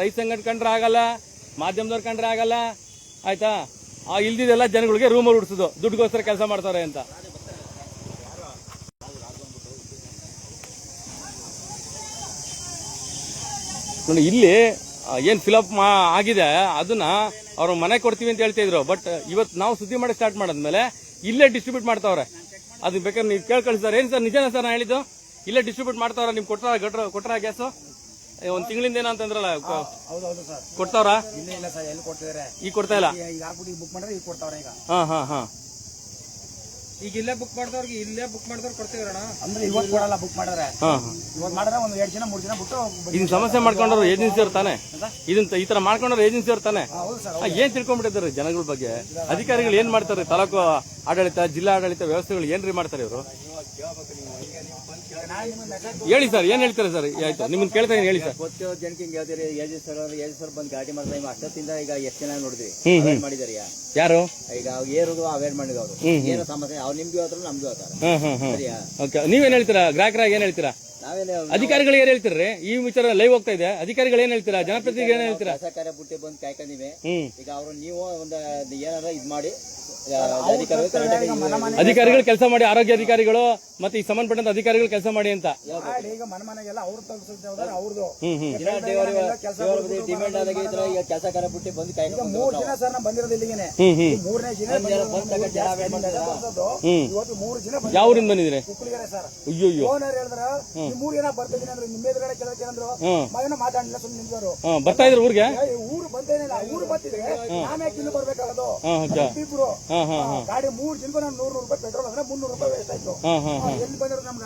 ರೈತ ಸಂಘಟನೆ ಕಂಡ್ರೆ ಆಗಲ್ಲ, ಮಾಧ್ಯಮದವ್ರು ಕಂಡ್ರೆ ಆಗಲ್ಲ. ಆಯ್ತಾ? ಇಲ್ದಿದೆಲ್ಲ ಜನಗಳಿಗೆ ರೂಮಲ್ಲಿ ಉಡ್ಸೋದು, ದುಡ್ಡುಗೋಸ್ಕರ ಕೆಲಸ ಮಾಡ್ತಾರೆ ಅಂತ. ನೋಡಿ ಇಲ್ಲಿ ಏನ್ ಫಿಲಪ್ ಆಗಿದೆ ಅದನ್ನ ಅವ್ರ ಮನೆ ಕೊಡ್ತೀವಿ ಅಂತ ಹೇಳ್ತಾ ಇದ್ರು. ಬಟ್ ಇವತ್ತು ನಾವು ಸುದ್ದಿ ಮಾಡಿ ಸ್ಟಾರ್ಟ್ ಮಾಡಿದ್ಮೇಲೆ ಇಲ್ಲೇ ಡಿಸ್ಟ್ರಿಬ್ಯೂಟ್ ಮಾಡ್ತಾವ್ರೆ. ಅದು ಬೇಕಾದ್ರೆ ನೀವು ಕಳಿಸ್ತಾರೆ. ಏನ್ ಸರ್ ನಿಜನಾ ಸರ್? ನಾ ಹೇಳಿದ್ದು ಇಲ್ಲೇ ಡಿಸ್ಟ್ರಿಬ್ಯೂಟ್ ಮಾಡ್ತಾವ್ರ. ನಿಮ್ಗೆ ಕೊಟ್ರ ಗ್ಯಾಸ್ ಒಂದ್ ತಿಂಗಳಿಂದ ಏನೋ ಅಂತಂದ್ರಲ್ಲ, ಕೊಡ್ತಾವ್ರ? ಈಗ ಕೊಡ್ತಾ ಇಲ್ಲ. ಈಗ ಇಲ್ಲೇ ಬುಕ್ ಮಾಡಿದವ್ರು ಕೊಡ್ತೀವ್ರಣ ಅಂದ್ರೆ ಇವತ್ತು ಕೊಡಲ್ಲ. ಬುಕ್ ಮಾಡಿದ್ರೆ ಇವತ್ತು ಮಾಡಿದ್ರೆ ಒಂದ್ 2 ದಿನ 3 ದಿನ ಬಿಟ್ಟು ಇದನ್ನ ಸಮಸ್ಯೆ ಮಾಡ್ಕೊಂಡ್ರು ಏಜೆನ್ಸಿ ಅವ್ರು ತಾನೆ. ಇದನ್ನ ಈ ತರ ಮಾಡ್ಕೊಂಡ್ರು ಏಜೆನ್ಸಿ ಅವ್ರು ತಾನೆ. ಏನ್ ತಿಳ್ಕೊಂಡ್ಬಿಟ್ಟಿದ್ದಾರೆ ಜನಗಳ ಬಗ್ಗೆ? ಅಧಿಕಾರಿಗಳು ಏನ್ ಮಾಡ್ತಾರೆ? ತಾಲೂಕು ಆಡಳಿತ, ಜಿಲ್ಲಾ ಆಡಳಿತ ವ್ಯವಸ್ಥೆಗಳು ಏನ್ರಿ ಮಾಡ್ತಾರೆ ಇವರು? ಹೇಳಿ ಸರ್, ಏನ್ ಹೇಳ್ತಾರೆ ಸರ್? ಆಯ್ತು, ನಿಮ್ಮನ್ನ ಕೇಳ್ತಾ ಹೇಳಿ ಸರ್. ಗೊತ್ತಿರೋ ಜನಕ್ಕೆ ಹಿಂಗೆ ಹೇಳ್ತೀರಿ, ಏಜೆನ್ಸರ್ ಬಂದು ಗಾಡಿ ಮಾಡ್ತಾರೆ. ಈಗ ಅಷ್ಟೊತ್ತಿಂದ ಈಗ ಎಷ್ಟು ಜನ ನೋಡಿದ್ರಿ ಮಾಡಿದಾರೆ. ಯಾರು ಈಗ ಏರೋದು ಅವೇರ್ ಮಾಡಿದ್ರು. ಅವರು ಏನೋ ಸಮಸ್ಯೆ ಅವ್ರು ನಿಮ್ಗೆ ಹೇಳ್ತಾರೆ, ನಮ್ಗೆ ಹೇಳ್ತಾರೆ. ಸರಿಯಾ? ನೀವೇನ್ ಹೇಳ್ತೀರಾ? ಗ್ರಾಹಕರಾಗಿ ಏನ್ ಹೇಳ್ತೀರಾ? ಅಧಿಕಾರಿಗಳು ಏನ್ ಹೇಳ್ತೀರಿ? ಈ ವಿಚಾರ ಲೈವ್ ಹೋಗ್ತಾ ಇದೆ. ಅಧಿಕಾರಿಗಳು ಏನ್ ಹೇಳ್ತೀರಾ? ಜನಪ್ರತಿನಿಧಿಗಳು ಏನ್ ಹೇಳ್ತೀರಾ? ಸರ್ಕಾರ ಬುಟ್ಟಿ ಬಂದು ಕಾಯ್ಕೊಂಡಿವೆ. ಈಗ ಅವರು ನೀವು ಒಂದು ಏನಾರ ಇದ್ ಮಾಡಿ ಅಧಿಕಾರಿಗಳು ಕೆಲಸ ಮಾಡಿ, ಆರೋಗ್ಯ ಅಧಿಕಾರಿಗಳು ಮತ್ತೆ ಈ ಸಂಬಂಧಪಟ್ಟಂತ ಅಧಿಕಾರಿಗಳು ಕೆಲಸ ಮಾಡಿ ಅಂತ. ಈಗ ಮನೆಗೆಲ್ಲ ಅವ್ರು ಅವ್ರದ್ದು ಡಿಮ್ಯಾಂಡ್ ಆದಾಗ ಈಗ ಕೆಲಸಕಾರ ಬಿಟ್ಟು ಬಂದು ಕಾಯ್ಕೊಂಡು 3 ದಿನ ಸರ್ ನಾವು ಬಂದಿರೋದು ಇಲ್ಲಿಗೆ. 3ನೇ ದಿನ ಇವತ್ತು 3 ದಿನ ಯಾವ್ರಿಂದ ಬಂದಿದ್ರೆ? ಸರ್ ಅಯ್ಯೋ ಹೇಳಿದ್ರ 3 ದಿನ ಬರ್ತಿದ್ದೀನಿ ಅಂದ್ರೆ ನಿಮ್ಮ ಎದುರುಗಡೆ ಕೆಲಸಂದ್ರು ಮಗನ ಮಾತಾಡಲಿಲ್ಲ, ಸುಮ್ಮನೆ ನಿಂತವರು. ಬರ್ತಾ ಇದ್ರು ಊರಿಗೆ? ಊರು ಬಂದೇನಿಲ್ಲ. ಊರು ಬರ್ತಿದ್ರೆ ನಾನೇ ಇಲ್ಲಿ ಬರ್ಬೇಕಾಗದು. ಇಬ್ರು ಗಾಡಿ 3 ದಿನಕ್ಕೂ ನಾನು 100 ರೂಪಾಯಿ ಪೆಟ್ರೋಲ್ ಅಂದ್ರೆ 300 ರೂಪಾಯಿ ವೇಸ್ಟ್ ಆಯ್ತು. ಎಲ್ಲಿ ಬಂದಿರೋದು ನಮ್ಗ?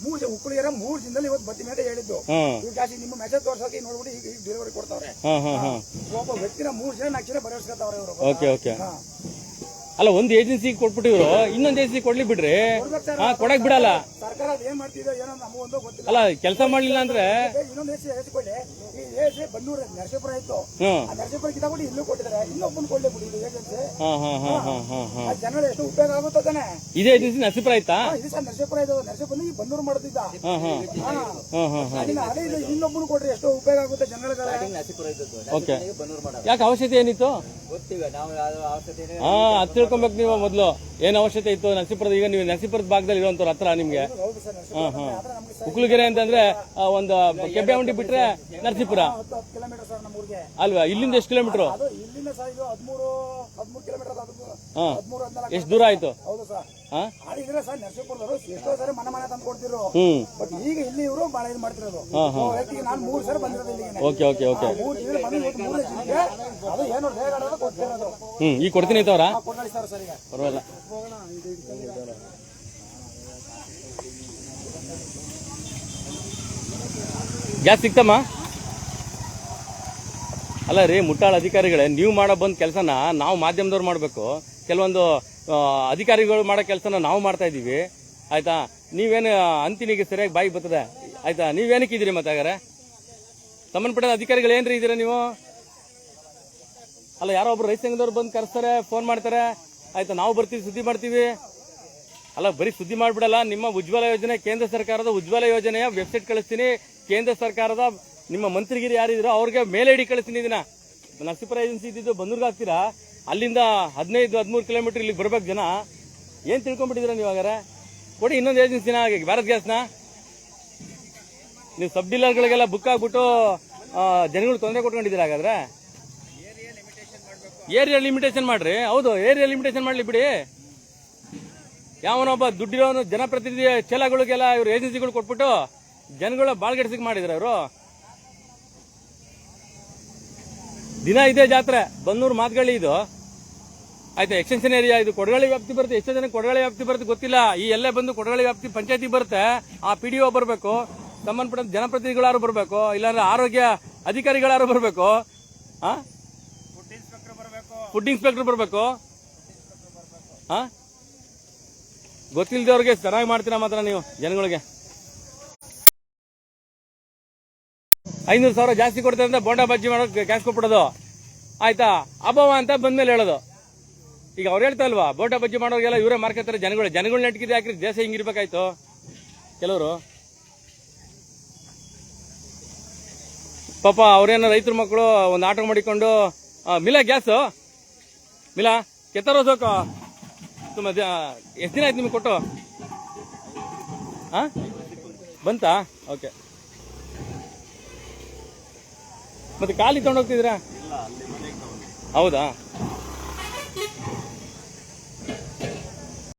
3 ಉಕ್ಕಳಿಗೆರ 3 ದಿನದಲ್ಲಿ ಇವತ್ತು ಬರ್ತೀನಿ ಅಂತ ಹೇಳಿದ್ದು. ಈಗ ಜಾಸ್ತಿ ನಿಮ್ಮ ಮೆಸೇಜ್ ತೋರ್ಸೋಕೆ ನೋಡ್ಬಿಟ್ಟು ಈಗ ಡೆಲಿವರಿ ಕೊಡ್ತಾವ್ರೆ. ಒಬ್ಬ ವ್ಯಕ್ತಿನ 3 ಜನ 4 ಜನ ಭರವಸೆತಾವ್ರೆ ಇವರು. ಅಲ್ಲ ಒಂದು ಏಜೆನ್ಸಿ ಕೊಟ್ಬಿಟ್ಟಿವ್ರು, ಇನ್ನೊಂದು ಏಜೆನ್ಸಿ ಕೊಡ್ಲಿ ಬಿಡ್ರಿ. ಕೊಡಕ್ ಬಿಡಲ್ಲ. ಸರ್ಕಾರ ಏನ್ ಮಾಡ್ತಿದೆ ಏನೋ ನಮಗೊಂದು ಗೊತ್ತಿಲ್ಲ. ಅಲ್ಲ ಕೆಲಸ ಮಾಡ್ಲಿಲ್ಲ ಅಂದ್ರೆ ಇನ್ನೊಂದು ಹೇಳ್ಕೊಳ್ಳಿ, ಈ ಏಜೆ ಬನ್ನೂರು ನರಸೀಪುರ ಇತ್ತು, ಆ ನರಸೀಪುರ ಕಿತ್ತಾಕೊಂಡು ಇಲ್ಲೂ ಕೊಟ್ಟಿದ್ದಾರೆ, ಇನ್ನೊಬ್ಬನು ಕೊಡ್ಲಿ ಬಿಡಿ ಇದು ಏಜೆನ್ಸಿ. ಜನಗಳು ಎಷ್ಟು ಉಪಯೋಗ ಆಗುತ್ತಾನೆ. ಇದೇ ಏಜೆನ್ಸಿ ನರಸೀಪುರ ಆಯ್ತಾ? ಇದು ಸರ್ ನರಸೀಪುರ ಇದು, ನರಸೀಪುರ ಈ ಬನ್ನೂರು ಮಾಡ್ತಿದ್ದ. ಅದೇ ಇದು ಇನ್ನೊಬ್ಬನು ಕೊಡ್ರಿ, ಎಷ್ಟು ಉಪಯೋಗ ಆಗುತ್ತೆ ಜನಗಳಿಗೆ. ಓಕೆ, ಯಾಕೆ ಅವಶ್ಯಕತೆ ಏನಿತ್ತು? ಅದ್ ತಿಳ್ಕೊಬೇಕು ನೀವು ಮೊದ್ಲು, ಏನ್ ಅವಶ್ಯಕತೆ ಇತ್ತು ನರಸೀಪುರದ. ಈಗ ನೀವು ನರಸೀಪುರದ ಭಾಗದಲ್ಲಿ ಇರುವಂತವ್ರ ಹತ್ರ ನಿಮ್ಗೆ ಉಕ್ಳುಗೆರೆ ಅಂತಂದ್ರೆ ಒಂದು ಕೆಬ್ಬೆಹುಂಡಿ ಬಿಟ್ರೆ ನರಸೀಪುರ 10 ಕಿಲೋಮೀಟರ್ ಸರ್ ನಮ್ಮೂರಿಗೆ ಅಲ್ವಾ? ಇಲ್ಲಿಂದ ಎಷ್ಟು ಕಿಲೋಮೀಟರ್? ಇಲ್ಲಿಂದ ಸರ್ ಇದು 13 ಕಿಲೋಮೀಟರ್. 13-14 ಎಷ್ಟು ದೂರ ಆಯ್ತು? ಹೌದು ಸರ್. ಆಗಿದ್ರೆ ಸರ್ ನರಸೀಪುರದವರು ಎಷ್ಟೋ ಸರಿ ಮನೆ ತಂದು ಕೊಡ್ತಿದ್ರು. ಬಟ್ ಈಗ ಇಲ್ಲಿ ಇವರು ಬಹಳ ಇದು ಮಾಡ್ತಿರೋದು. ನಾನು 3 ಸರಿ ಬಂದಿರೋದು ಇಲ್ಲಿಗೆ. Okay okay okay. ಅದು ಏನೋ ರೇಗಾಡೋದು ಕೊಡ್ತಿರೋದು. ಈಗ ಕೊಡ್ತೀನಿ ಐತವ್ರ? ಕೊಡ್ತಾರೆ ಸರ್ ಈಗ ಪರವಾಗಿಲ್ಲ. ಗ್ಯಾಸ್ ಸಿಕ್ತಮ್ಮ? ಅಲ್ಲ ರೀ ಮುಟ್ಟಾಳ ಅಧಿಕಾರಿಗಳೇ, ನೀವು ಮಾಡೋ ಬಂದ್ ಕೆಲಸನ ನಾವು ಮಾಧ್ಯಮದವ್ರು ಮಾಡಬೇಕು. ಕೆಲವೊಂದು ಅಧಿಕಾರಿಗಳು ಮಾಡೋ ಕೆಲಸನ ನಾವು ಮಾಡ್ತಾ ಇದೀವಿ ಆಯ್ತಾ. ನೀವೇನು ಅಂತಿನಿಗೆ ಸರಿಯಾಗಿ ಬಾಯಿ ಬರ್ತದೆ ಆಯ್ತಾ? ನೀವೇನಕ್ಕೆ ಇದೀರಿ ಮತ್ತೆ ಹಾಗಾರೆ? ಸಂಬಂಧಪಟ್ಟ ಅಧಿಕಾರಿಗಳು ಏನ್ರಿ ಇದೀರ ನೀವು? ಅಲ್ಲ ಯಾರೋ ಒಬ್ರು ರೈತ ಸಂಘದವ್ರು ಬಂದು ಕರೆಸ್ತಾರೆ, ಫೋನ್ ಮಾಡ್ತಾರೆ ಆಯ್ತಾ, ನಾವು ಬರ್ತೀವಿ ಸುದ್ದಿ ಮಾಡ್ತೀವಿ. ಅಲ್ಲ ಬರೀ ಸುದ್ದಿ ಮಾಡ್ಬಿಡಲ್ಲ. ನಿಮ್ಮ ಉಜ್ವಲ ಯೋಜನೆ, ಕೇಂದ್ರ ಸರ್ಕಾರದ ಉಜ್ವಲ ಯೋಜನೆಯ ವೆಬ್ಸೈಟ್ ಕಳಿಸ್ತೀನಿ. ಕೇಂದ್ರ ಸರ್ಕಾರದ ನಿಮ್ಮ ಮಂತ್ರಿಗಿರಿ ಯಾರಿದ್ರು ಅವ್ರಿಗೆ ಮೇಲ್ ಐಡಿ ಕಳಿಸ್ತೀನಿ. ಇದನ್ನ ನರಸೀಪುರ ಏಜೆನ್ಸಿ ಇದ್ದಿದ್ದು ಬಂದೂರ್ಗೆ ಹಾಕ್ತೀರಾ, ಅಲ್ಲಿಂದ 15-13 ಕಿಲೋಮೀಟರ್ ಇಲ್ಲಿಗೆ ಬರ್ಬೇಕು ಜನ. ಏನ್ ತಿಳ್ಕೊಂಡ್ಬಿಟ್ಟಿದ್ದೀರಾ ನೀವು ಹಾಗಾರೆ? ಕೊಡಿ ಇನ್ನೊಂದು ಏಜೆನ್ಸಿನ, ಭಾರತ್ ಗ್ಯಾಸ್ನ. ನೀವು ಸಬ್ ಡೀಲರ್ಗಳಿಗೆಲ್ಲ ಬುಕ್ ಆಗ್ಬಿಟ್ಟು ಜನಗಳು ತೊಂದರೆ ಕೊಟ್ಕೊಂಡಿದ್ದೀರಾ ಹಾಗಾದ್ರೆ? ಏರಿಯಾ ಲಿಮಿಟೇಷನ್ ಮಾಡ್ರಿ. ಹೌದು, ಏರಿಯಾ ಲಿಮಿಟೇಷನ್ ಮಾಡ್ಲಿ ಬಿಡಿ. ಯಾವನೊಬ್ಬ ದುಡ್ಡಿರೋನು ಜನಪ್ರತಿನಿಧಿ ಚಲಗಳಿಗೆಲ್ಲ ಇವ್ರು ಏಜೆನ್ಸಿಗಳು ಕೊಟ್ಬಿಟ್ಟು ಜನಗಳ ಬಾಳ್ಗೆಡ್ಸಿಗೆ ಮಾಡಿದ್ರ ಅವರು. ದಿನ ಇದೇ ಜಾತ್ರೆ, ಬನ್ನೂರು ಮಾತುಗಳಿ ಇದು ಆಯ್ತಾ. ಎಕ್ಸ್ಟೆನ್ಷನ್ ಏರಿಯಾ ಇದು ಕೊಡಗಳಿ ವ್ಯಾಪ್ತಿ ಬರುತ್ತೆ. ಎಷ್ಟೋ ಜನ ಕೊಡಗಳಿ ವ್ಯಾಪ್ತಿ ಬರುತ್ತೆ ಗೊತ್ತಿಲ್ಲ. ಈ ಎಲ್ಲೇ ಬಂದು ಕೊಡಗಳಿ ವ್ಯಾಪ್ತಿ ಪಂಚಾಯತಿ ಬರುತ್ತೆ. ಆ PDO ಬರಬೇಕು, ಸಂಬಂಧಪಟ್ಟ ಜನಪ್ರತಿನಿಧಿಗಳಾರು ಬರಬೇಕು, ಇಲ್ಲಾಂದ್ರೆ ಆರೋಗ್ಯ ಅಧಿಕಾರಿಗಳಾರು ಬರಬೇಕು, ಫುಡ್ ಇನ್ಸ್ಪೆಕ್ಟರ್ ಬರಬೇಕು. ಗೊತ್ತಿಲ್ಲದವ್ರಿಗೆ ಚೆನ್ನಾಗಿ ಮಾಡ್ತೀರಾ ಮಾತ್ರ ನೀವು ಜನಗಳಿಗೆ. 500,000 ಜಾಸ್ತಿ ಕೊಡ್ತಾರೆ ಅಂತ ಬೋಂಡಾ ಬಜ್ಜಿ ಮಾಡೋಕೆ ಕ್ಯಾಶ್ ಕೊಟ್ಬಿಡೋದು ಆಯ್ತಾ. ಅಭಾವ ಅಂತ ಬಂದ್ಮೇಲೆ ಹೇಳೋದು. ಈಗ ಅವ್ರು ಹೇಳ್ತಾ ಇಲ್ವಾ, ಬೋಂಡಾ ಬಜ್ಜಿ ಮಾಡೋರಿಗೆಲ್ಲ ಇವರೇ ಮಾರ್ಕೆಟ್ತಾರೆ. ಜನಗಳು ನೆಟ್ಕಿದೆ ಯಾಕ್ರಿ ದೇಶ ಹಿಂಗಿರ್ಬೇಕಾಯ್ತು. ಕೆಲವರು ಪಾಪ ಅವ್ರೇನೋ ರೈತರ ಮಕ್ಕಳು ಒಂದು ಆಟೋ ಮಾಡಿಕೊಂಡು ಮಿಲಾ ಗ್ಯಾಸು ಮಿಲಾ ಕೆತ್ತರೋಸೋಕ ಎಷ್ಟು ದಿನ ಆಯ್ತು ನಿಮ್ಗೆ ಕೊಟ್ಟು? ಬಂತಾ? ಓಕೆ. ಮತ್ತೆ ಖಾಲಿ ತಗೊಂಡೋಗ್ತಿದ್ದೀರಾ? ಹೌದಾ?